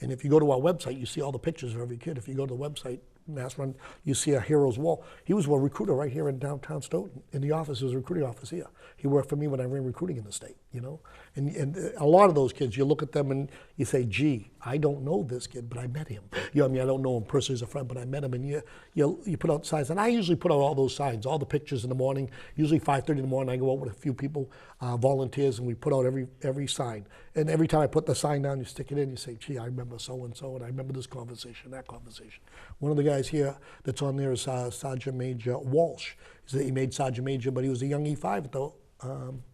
Speaker 2: And if you go to our website, you see all the pictures of every kid. If you go to the website, Mass Run, you see a hero's wall. He was a recruiter right here in downtown Stoughton. In the office, there was a recruiting office here. He worked for me when I ran recruiting in the state, you know? And a lot of those kids, you look at them and you say, gee, I don't know this kid, but I met him. You know what I mean? I don't know him personally as a friend, but I met him. And you put out signs. And I usually put out all those signs, all the pictures in the morning. Usually 5:30 in the morning, I go out with a few people, volunteers, and we put out every sign. And every time I put the sign down, you stick it in, you say, gee, I remember so-and-so, and I remember this conversation, that conversation. One of the guys here that's on there is Sergeant Major Walsh. He made Sergeant Major, but he was a young E5 at the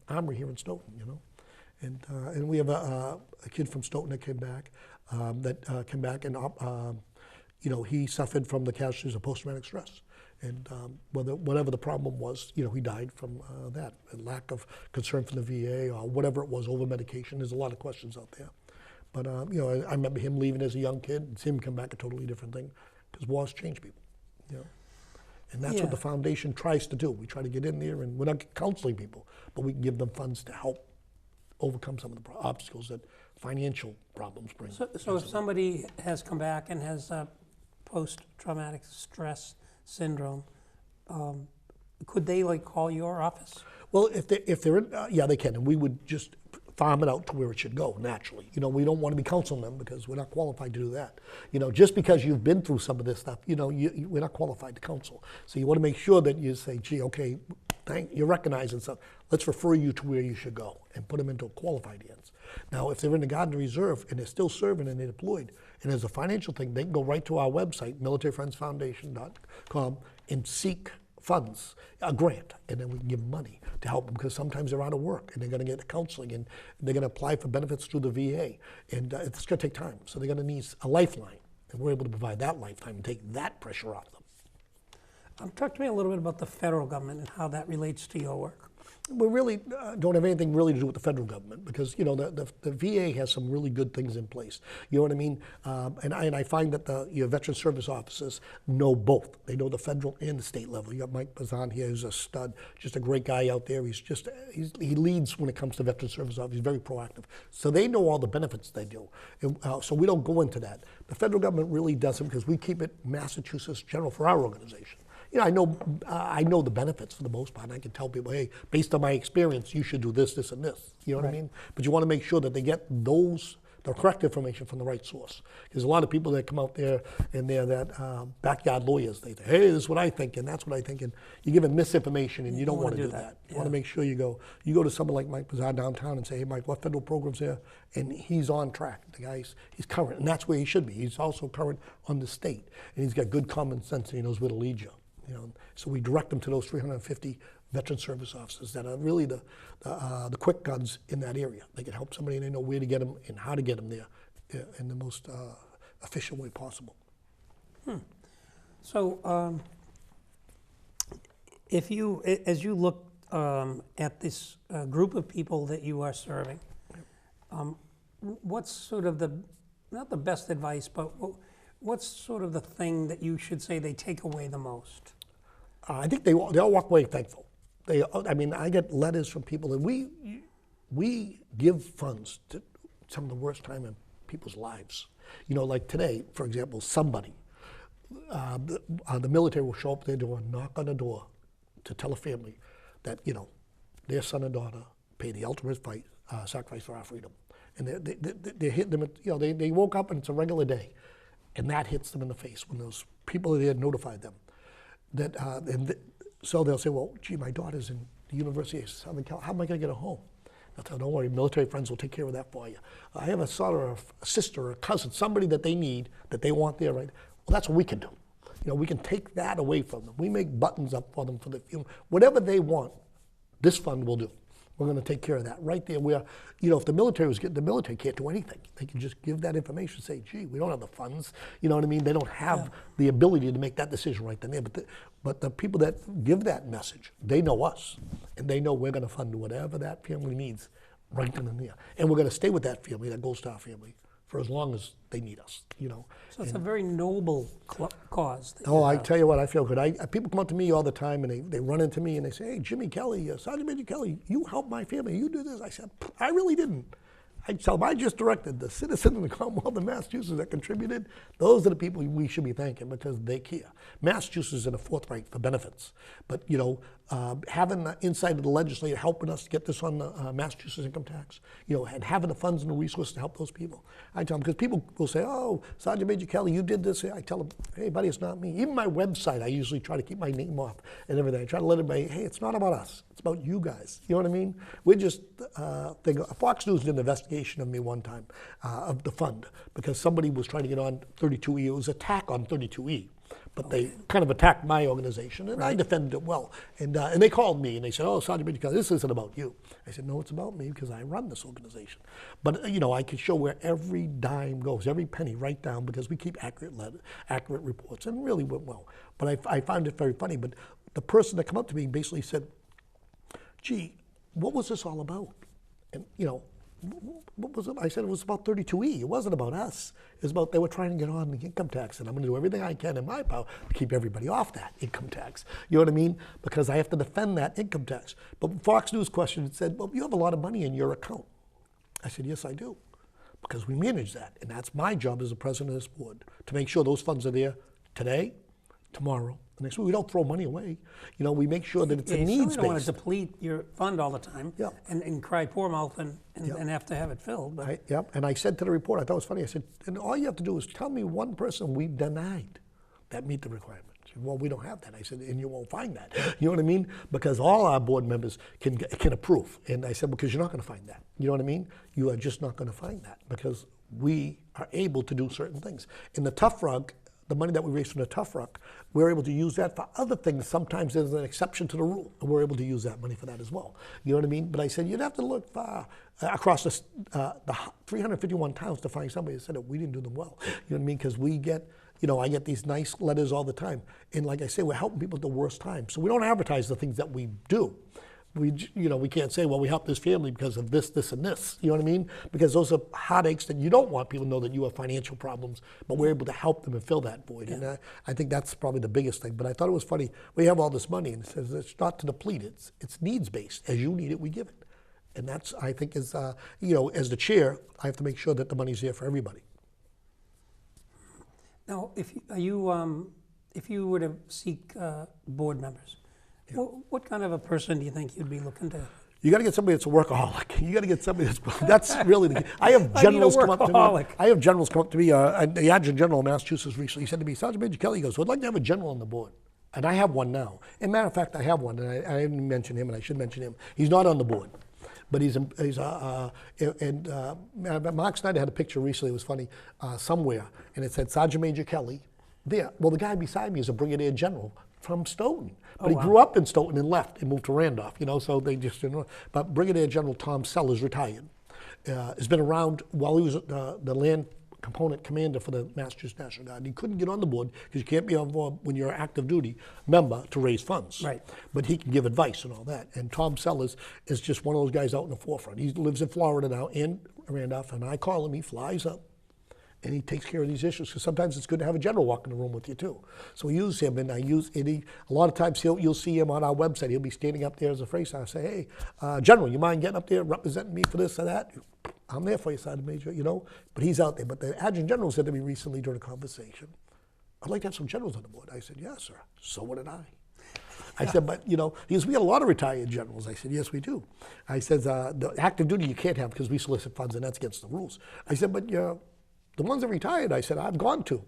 Speaker 2: Armory here in Stoughton, you know. And we have a kid from Stoughton that came back, and you know, he suffered from the casualties of post-traumatic stress. And whatever the problem was, you know, he died from that. A lack of concern for the VA or whatever it was, over medication. There's a lot of questions out there. But, you know, I remember him leaving as a young kid and seeing him come back a totally different thing, because wars change people, you know. And that's what the foundation tries to do. We try to get in there, and we're not counseling people, but we can give them funds to help overcome some of the obstacles that financial problems bring.
Speaker 1: So if somebody has come back and has post-traumatic stress syndrome, could they call your office?
Speaker 2: Well, if they're in, yeah, they can, and we would just farm it out to where it should go naturally. You know, we don't want to be counseling them because we're not qualified to do that. You know, just because you've been through some of this stuff, you know, we're not qualified to counsel. So you want to make sure that you say, gee, okay, you're recognizing something. Let's refer you to where you should go and put them into qualified hands. Now, if they're in the Gardner Reserve and they're still serving and they're deployed, and there's a financial thing, they can go right to our website, militaryfriendsfoundation.com, and seek funds, a grant, and then we can give them money to help them, because sometimes they're out of work and they're going to get counseling and they're going to apply for benefits through the VA, and it's going to take time. So they're going to need a lifeline, and we're able to provide that lifeline and take that pressure off them.
Speaker 1: Talk to me a little bit about the federal government and how that relates to your work.
Speaker 2: We really don't have anything really to do with the federal government, because the VA has some really good things in place. You know what I mean? And I find that your veteran service officers know both. They know the federal and the state level. You got Mike Bazan here, who's a stud, just a great guy out there. He leads when it comes to veteran service officers. He's very proactive. So they know all the benefits they do. And, so we don't go into that. The federal government really doesn't, because we keep it Massachusetts general for our organization. You know, I know the benefits for the most part, and I can tell people, hey, based on my experience, you should do this, this, and this. You know what I mean? But you want to make sure that they get the correct information from the right source. There's a lot of people that come out there and they're that backyard lawyers. They say, hey, this is what I think, and that's what I think, and you're giving misinformation, and you don't want to do that. You want to make sure you go to someone like Mike Bazar downtown and say, hey, Mike, what federal program's there? And he's on track. The guy's he's current, and that's where he should be. He's also current on the state, and he's got good common sense, and he knows where to lead you. You know, so we direct them to those 350 veteran service officers that are really the quick guns in that area. They can help somebody, and they know where to get them and how to get them there in the most efficient way possible.
Speaker 1: So, as you look at this group of people that you are serving, what's sort of not the best advice, but what's sort of the thing that you should say they take away the most?
Speaker 2: I think they all walk away thankful. I get letters from people, and we give funds to some of the worst time in people's lives. You know, like today, for example, somebody, the military will show up at their door, knock on the door, to tell a family that, you know, their son and daughter paid the ultimate sacrifice for our freedom, and they're hitting them. They woke up and it's a regular day, and that hits them in the face when those people there notified them. So they'll say, well, gee, my daughter's in the University of Southern California. How am I going to get her home? I'll tell them, don't worry, military friends will take care of that for you. I have a son or a sister or a cousin, somebody that they need, that they want there, right? Well, that's what we can do. You know, we can take that away from them. We make buttons up for them for the funeral. Whatever they want, this fund will do. We're going to take care of that right there. Where, you know, if the military was getting, the military can't do anything. They can just give that information, say, gee, we don't have the funds. You know what I mean? They don't have the ability to make that decision right then and there. But the people that give that message, they know us, and they know we're going to fund whatever that family needs right then and there. And we're going to stay with that family, that Gold Star family, for as long as they need us, you know.
Speaker 1: So it's a very noble cause.
Speaker 2: Oh, I tell you what, I feel good. People come up to me all the time, and they run into me and they say, hey, Jimmy Kelley, Sergeant Major Kelley, you helped my family, you did this. I said, I really didn't. I tell them, I just directed the citizens in the Commonwealth of Massachusetts that contributed. Those are the people we should be thanking, because they care. Massachusetts is in the fourth rank for benefits. But, you know, having the insight of the legislature helping us to get this on the Massachusetts income tax, you know, and having the funds and the resources to help those people. I tell them, because people will say, oh, Sergeant Major Kelley, you did this. I tell them, hey, buddy, it's not me. Even my website, I usually try to keep my name off and everything. I try to let everybody, hey, it's not about us. It's about you guys. You know what I mean? We're just, Fox News did an investigation of me one time, of the fund, because somebody was trying to get on 32E. It was an attack on 32E. But they kind of attacked my organization, and I defended it well. And they called me, and they said, oh, Sergeant Major Kelley, this isn't about you. I said, no, it's about me, because I run this organization. But, you know, I can show where every dime goes, every penny, right down, because we keep accurate reports, and it really went well. But I found it very funny. But the person that came up to me basically said, gee, what was this all about? And, you know, what was it? I said it was about 32E. It wasn't about us. It was about they were trying to get on the income tax, and I'm going to do everything I can in my power to keep everybody off that income tax. You know what I mean? Because I have to defend that income tax. But Fox News questioned and said, well, you have a lot of money in your account. I said, yes, I do, because we manage that, and that's my job as the president of this board, to make sure those funds are there today, tomorrow, the next week. We don't throw money away. You know, we make sure that it's a needs-based.
Speaker 1: You don't want to deplete your fund all the time and cry poor mouth and have to have it filled. But.
Speaker 2: And I said to the reporter, I thought it was funny, I said, and all you have to do is tell me one person we've denied that meet the requirements. said, well, we don't have that. I said, and you won't find that. You know what I mean? Because all our board members can approve. And I said, because you're not going to find that. You know what I mean? You are just not going to find that because we are able to do certain things. In the Tough Rug, the money that we raise from the Tough Rug, we're able to use that for other things. Sometimes there's an exception to the rule, and we're able to use that money for that as well. You know what I mean? But I said, you'd have to look far across the 351 towns to find somebody that said that we didn't do them well. You know what I mean? Because we get, I get these nice letters all the time. And like I say, we're helping people at the worst time. So we don't advertise the things that we do. We can't say, well, we help this family because of this, this, and this. You know what I mean? Because those are heartaches that you don't want people to know that you have financial problems, but we're able to help them and fill that void. Yeah. And I think that's probably the biggest thing. But I thought it was funny. We have all this money, and it says it's not to deplete. It's needs-based. As you need it, we give it. And that's, I think, is, as the chair, I have to make sure that the money's there for everybody.
Speaker 1: Now, if you were to seek board members, yeah. What kind of a person do you think you'd be looking to?
Speaker 2: You got to get somebody that's a workaholic. You got to get somebody that's really the key. I have generals come up to me. I have generals come up to me. The adjutant general of Massachusetts recently, he said to me, Sergeant Major Kelley, he goes, I'd like to have a general on the board. And I have one now. As a matter of fact, I have one, and I didn't mention him, and I should mention him. He's not on the board. But Mark Snyder had a picture recently, it was funny, somewhere, and it said Sergeant Major Kelley there. Well, the guy beside me is a brigadier general from Stoughton. But he grew up in Stoughton and left and moved to Randolph, so they just didn't know. But Brigadier General Tom Sellers retired. Has been around while he was the land component commander for the Massachusetts National Guard. He couldn't get on the board because you can't be on board when you're an active duty member to raise funds. Right. But he can give advice and all that. And Tom Sellers is just one of those guys out in the forefront. He lives in Florida now, in Randolph, and I call him, he flies up, and he takes care of these issues, because sometimes it's good to have a general walk in the room with you too. So we use him, and a lot of times you'll see him on our website. He'll be standing up there as a phrase. I say, hey, General, you mind getting up there representing me for this or that? I'm there for you, Sergeant Major, But he's out there. But the Adjutant General said to me recently during a conversation, I'd like to have some generals on the board. I said, yes, sir. So would I. I said, but, because we got a lot of retired generals. I said, yes, we do. I said, the active duty you can't have because we solicit funds, and that's against the rules. I said, but the ones that retired, I said, I've gone to.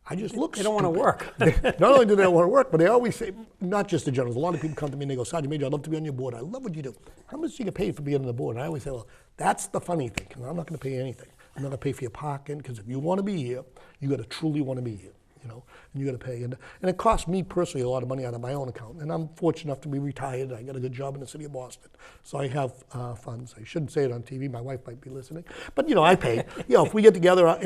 Speaker 2: I just look
Speaker 1: They don't want to work.
Speaker 2: Not only do they want to work, but they always say, not just the generals, a lot of people come to me and they go, Sergeant Major, I'd love to be on your board. I love what you do. How much do you get paid for being on the board? And I always say, well, that's the funny thing. I'm not going to pay anything. I'm not going to pay for your parking, because if you want to be here, you got to truly want to be here. And you got to pay. And it costs me personally a lot of money out of my own account. And I'm fortunate enough to be retired. I got a good job in the city of Boston. So I have funds. I shouldn't say it on TV. My wife might be listening. But, I pay. If we get together,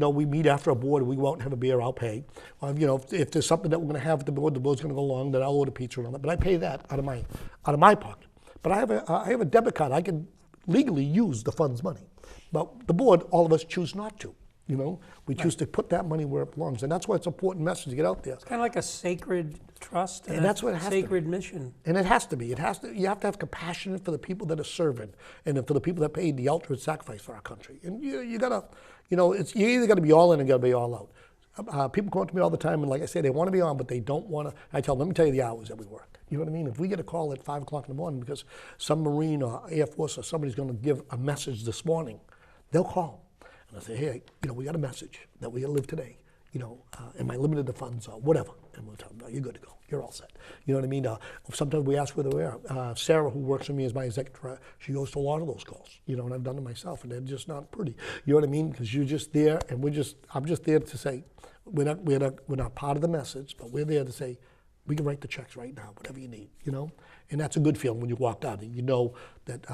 Speaker 2: we meet after a board, we go out and have a beer, I'll pay. If there's something that we're going to have at the board's going to go along, then I'll order pizza and all that. But I pay that out of my pocket. But I have a debit card. I can legally use the fund's money. But the board, all of us choose not to. We choose to put that money where it belongs, and that's why it's an important message to get out there.
Speaker 1: It's kind of like a sacred trust and
Speaker 2: that's what it has
Speaker 1: sacred mission.
Speaker 2: And it has to be. You have to have compassion for the people that are serving, and for the people that paid the ultimate sacrifice for our country. And you gotta, you either got to be all in or got to be all out. People come up to me all the time, and like I say, they want to be on, but they don't want to. I tell them, let me tell you the hours that we work. You know what I mean? If we get a call at 5 o'clock in the morning because some Marine or Air Force or somebody's going to give a message this morning, they'll call. And I say, hey, we got a message that we got to live today. Am I limited to funds or whatever? And we'll tell them, no, you're good to go. You're all set. You know what I mean? Sometimes we ask where they are. Sarah, who works for me as my executive, she goes to a lot of those calls. And I've done it myself, and they're just not pretty. You know what I mean? Because you're just there, and I'm just there to say, we're not part of the message, but we're there to say, we can write the checks right now, whatever you need, And that's a good feeling when you walk out and you know that,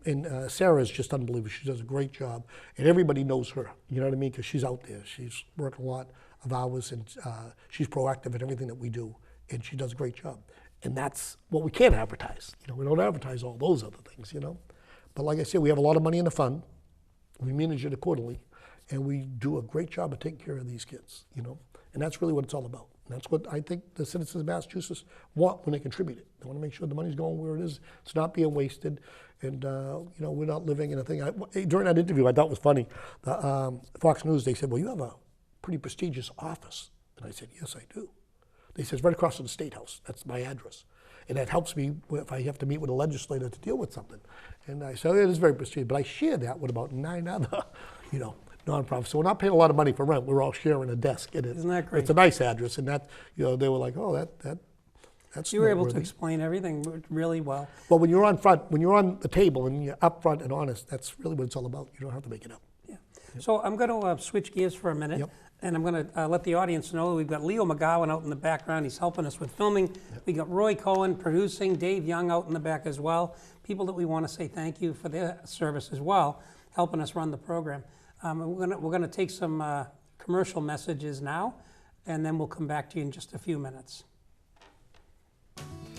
Speaker 2: and Sarah is just unbelievable. She does a great job, and everybody knows her, you know what I mean? Because she's out there. She's working a lot of hours, and she's proactive in everything that we do, and she does a great job. And that's what we can't advertise. We don't advertise all those other things, But like I said, we have a lot of money in the fund. We manage it accordingly, and we do a great job of taking care of these kids, And that's really what it's all about. And that's what I think the citizens of Massachusetts want when they contribute it. They want to make sure the money's going where it is. It's not being wasted. And, we're not living in a thing. During that interview, I thought was funny. Fox News, they said, well, you have a pretty prestigious office. And I said, yes, I do. They said, it's right across from the State House. That's my address. And that helps me if I have to meet with a legislator to deal with something. And I said, it is very prestigious. But I share that with about 9 other, nonprofit. So we're not paying a lot of money for rent. We're all sharing a desk.
Speaker 1: Isn't that great?
Speaker 2: It's a nice address, and that, they were like, oh, that's
Speaker 1: You were able to
Speaker 2: noteworthy.
Speaker 1: explain everything really well.
Speaker 2: But when you're on front, when you're on the table and you're upfront and honest, that's really what it's all about. You don't have to make it up.
Speaker 1: Yeah. So I'm going to switch gears for a minute,
Speaker 2: Yep.
Speaker 1: and I'm going to let the audience know we've got Leo McGowan out in the background. He's helping us with filming. We got Roy Cohen producing, Dave Young out in the back as well. People that we want to say thank you for their service as well, helping us run the program. We're going to take some commercial messages now, and then we'll come back to you in just a few minutes.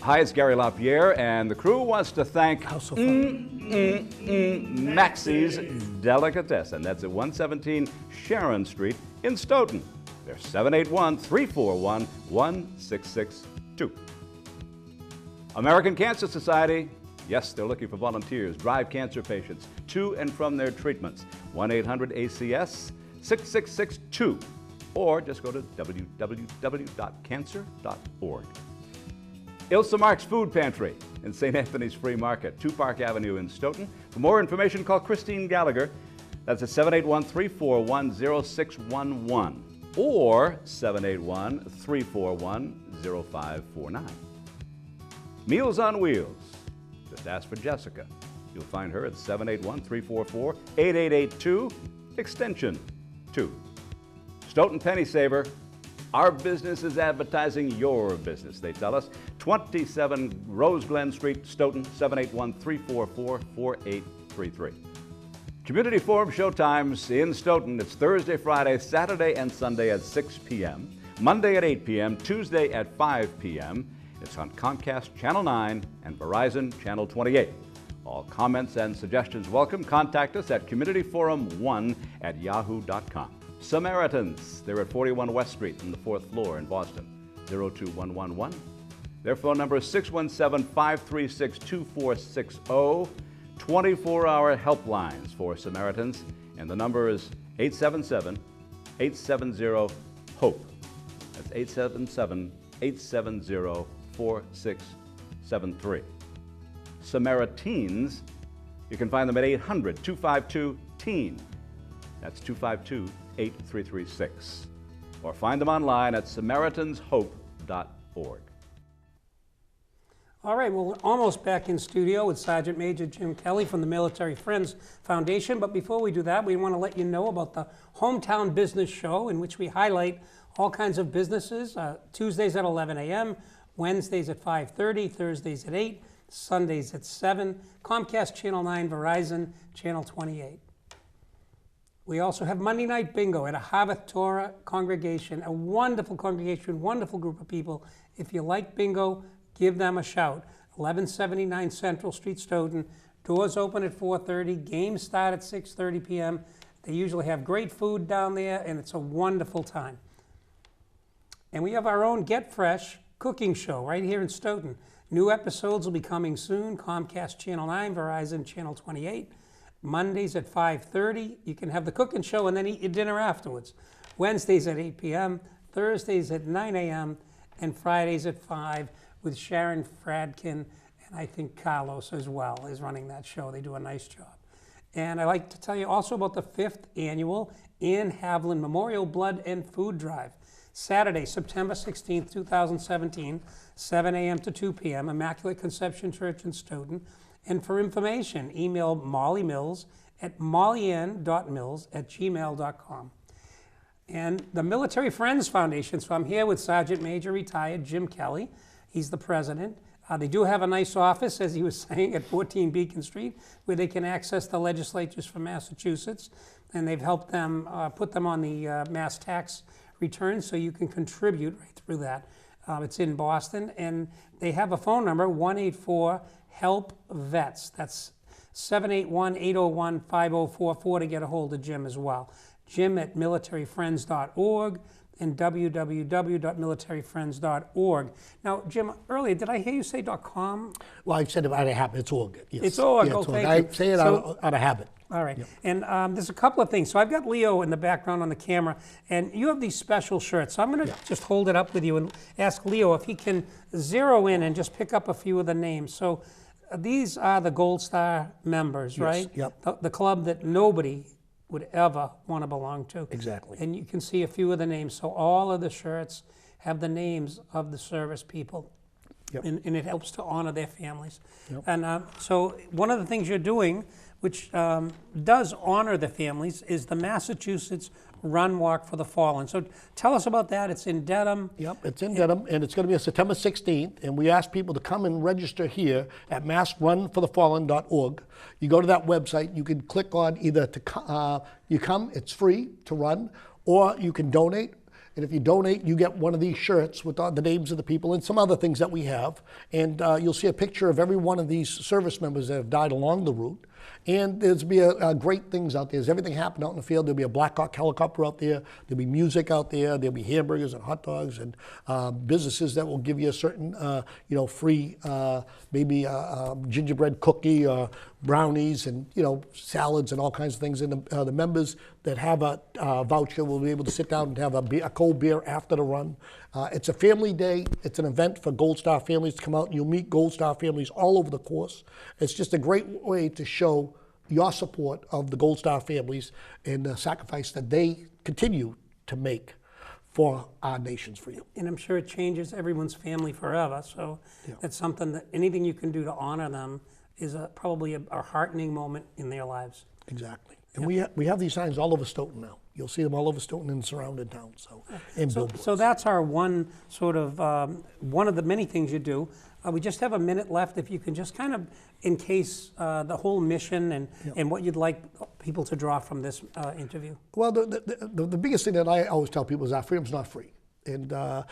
Speaker 3: Hi, it's Gary LaPierre, and the crew wants to thank
Speaker 2: How's so far?
Speaker 3: Maxie's Delicatessen. That's at 117 Sharon Street in Stoughton. They're 781-341-1662. American Cancer Society, yes, they're looking for volunteers. Drive cancer patients to and from their treatments. 1-800-ACS-6662, or just go to www.cancer.org. Ilsa Mark's Food Pantry in St. Anthony's Free Market, 2 Park Avenue in Stoughton. For more information, call Christine Gallagher. That's at 781-341-0611 or 781-341-0549. Meals on Wheels. Just ask for Jessica. You'll find her at 781-344-8882, extension 2. Stoughton Penny Saver. Our business is advertising your business, they tell us. 27 Rose Glen Street, Stoughton, 781-344-4833. Community Forum showtimes in Stoughton. It's Thursday, Friday, Saturday, and Sunday at 6 p.m., Monday at 8 p.m., Tuesday at 5 p.m. It's on Comcast Channel 9 and Verizon Channel 28. All comments and suggestions welcome. Contact us at communityforum1@yahoo.com. Samaritans, they're at 41 West Street on the 4th floor in Boston, 02111. Their phone number is 617-536-2460. 24-hour helplines for Samaritans, and the number is 877-870-HOPE. That's 877-870-4673. Samaritans, you can find them at 800-252-TEEN. That's 252-8336. Or find them online at SamaritansHope.org.
Speaker 1: All right, well, we're almost back in studio with Sergeant Major Jim Kelley from the Military Friends Foundation. But before we do that, we want to let you know about the Hometown Business Show, in which we highlight all kinds of businesses, Tuesdays at 11 a.m., Wednesdays at 5:30, Thursdays at 8, Sundays at 7, Comcast Channel 9, Verizon Channel 28. We also have Monday Night Bingo at a Harvest Torah congregation, a wonderful congregation, wonderful group of people. If you like bingo, give them a shout. 1179 Central Street, Stoughton. Doors open at 4:30. Games start at 6:30 p.m. They usually have great food down there, and it's a wonderful time. And we have our own Get Fresh cooking show right here in Stoughton. New episodes will be coming soon. Comcast Channel 9, Verizon Channel 28. Mondays at 5:30. You can have the cooking show and then eat your dinner afterwards. Wednesdays at 8 p.m., Thursdays at 9 a.m., and Fridays at 5 with Sharon Fradkin, and I think Carlos as well is running that show. They do a nice job. And I'd like to tell you also about the 5th annual Ann Havlin Memorial Blood and Food Drive. Saturday, September 16th, 2017, 7 a.m. to 2 p.m., Immaculate Conception Church in Stoughton. And for information, email Molly Mills at mollyann.mills@gmail.com. And the Military Friends Foundation, so I'm here with Sergeant Major retired Jim Kelley. He's the president. They do have a nice office, as he was saying, at 14 Beacon Street, where they can access the legislatures from Massachusetts. And they've helped them put them on the mass tax returns, so you can contribute right through that. It's in Boston, and they have a phone number, 184-HELP-VETS. That's 781-801-5044 to get a hold of Jim as well. Jim at militaryfriends.org and www.militaryfriends.org. Now, Jim, earlier, did I hear you say .com?
Speaker 2: Well, I said it out of habit. It's org. Yes.
Speaker 1: It's org.
Speaker 2: Yeah,
Speaker 1: Oh,
Speaker 2: it's org.
Speaker 1: thank
Speaker 2: I
Speaker 1: you.
Speaker 2: say it
Speaker 1: So-
Speaker 2: out of habit.
Speaker 1: All right.
Speaker 2: Yep.
Speaker 1: And there's a couple of things. So I've got Leo in the background on the camera, and you have these special shirts. So I'm going to just hold it up with you and ask Leo if he can zero in and just pick up a few of the names. So these are the Gold Star members,
Speaker 2: Yes,
Speaker 1: right?
Speaker 2: yep.
Speaker 1: The club that nobody would ever want to belong to.
Speaker 2: Exactly.
Speaker 1: And you can see a few of the names. So all of the shirts have the names of the service people.
Speaker 2: Yep.
Speaker 1: And it helps to honor their families.
Speaker 2: Yep.
Speaker 1: And so one of the things you're doing, which does honor the families, is the Massachusetts Run Walk for the Fallen. So tell us about that. It's in Dedham.
Speaker 2: Yep, it's in Dedham, and it's going to be on September 16th, and we ask people to come and register here at massrunforthefallen.org. You go to that website, you can click on either to you come, it's free to run, or you can donate. And if you donate, you get one of these shirts with all the names of the people and some other things that we have. And you'll see a picture of every one of these service members that have died along the route. And there's be great things out there. There's everything happening out in the field. There'll be a Black Hawk helicopter out there. There'll be music out there. There'll be hamburgers and hot dogs and businesses that will give you a certain, free, maybe gingerbread cookie or brownies and, salads and all kinds of things. And the members that have a voucher will be able to sit down and have a cold beer after the run. It's a family day. It's an event for Gold Star families to come out, and you'll meet Gold Star families all over the course. It's just a great way to show your support of the Gold Star families and the sacrifice that they continue to make for our nation's freedom.
Speaker 1: And I'm sure it changes everyone's family forever. So it's something that anything you can do to honor them is probably a heartening moment in their lives.
Speaker 2: Exactly. And we have these signs all over Stoughton now. You'll see them all over Stoughton and surrounding towns.
Speaker 1: So that's our one sort of, one of the many things you do. We just have a minute left. If you can just kind of encase the whole mission and what you'd like people to draw from this interview.
Speaker 2: Well, the biggest thing that I always tell people is our freedom's not free. And, the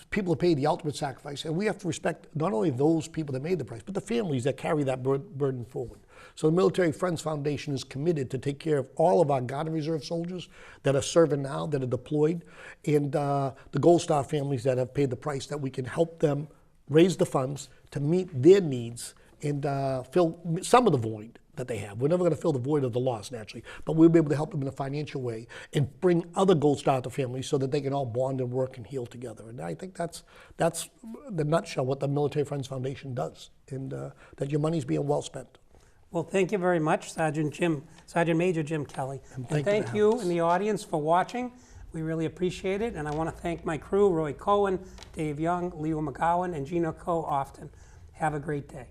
Speaker 2: people have paid the ultimate sacrifice. And we have to respect not only those people that made the price, but the families that carry that burden forward. So the Military Friends Foundation is committed to take care of all of our Guard and Reserve soldiers that are serving now, that are deployed, and the Gold Star families that have paid the price, that we can help them raise the funds to meet their needs and fill some of the void that they have. We're never going to fill the void of the loss, naturally, but we'll be able to help them in a financial way and bring other Gold Star to families so that they can all bond and work and heal together. And I think that's the nutshell what the Military Friends Foundation does, and that your money's being well spent.
Speaker 1: Well, thank you very much, Sergeant Major Jim Kelley. And thank
Speaker 2: you
Speaker 1: you in the audience for watching. We really appreciate it. And I want to thank my crew, Roy Cohen, Dave Young, Leo McGowan, and Gina Coe often. Have a great day.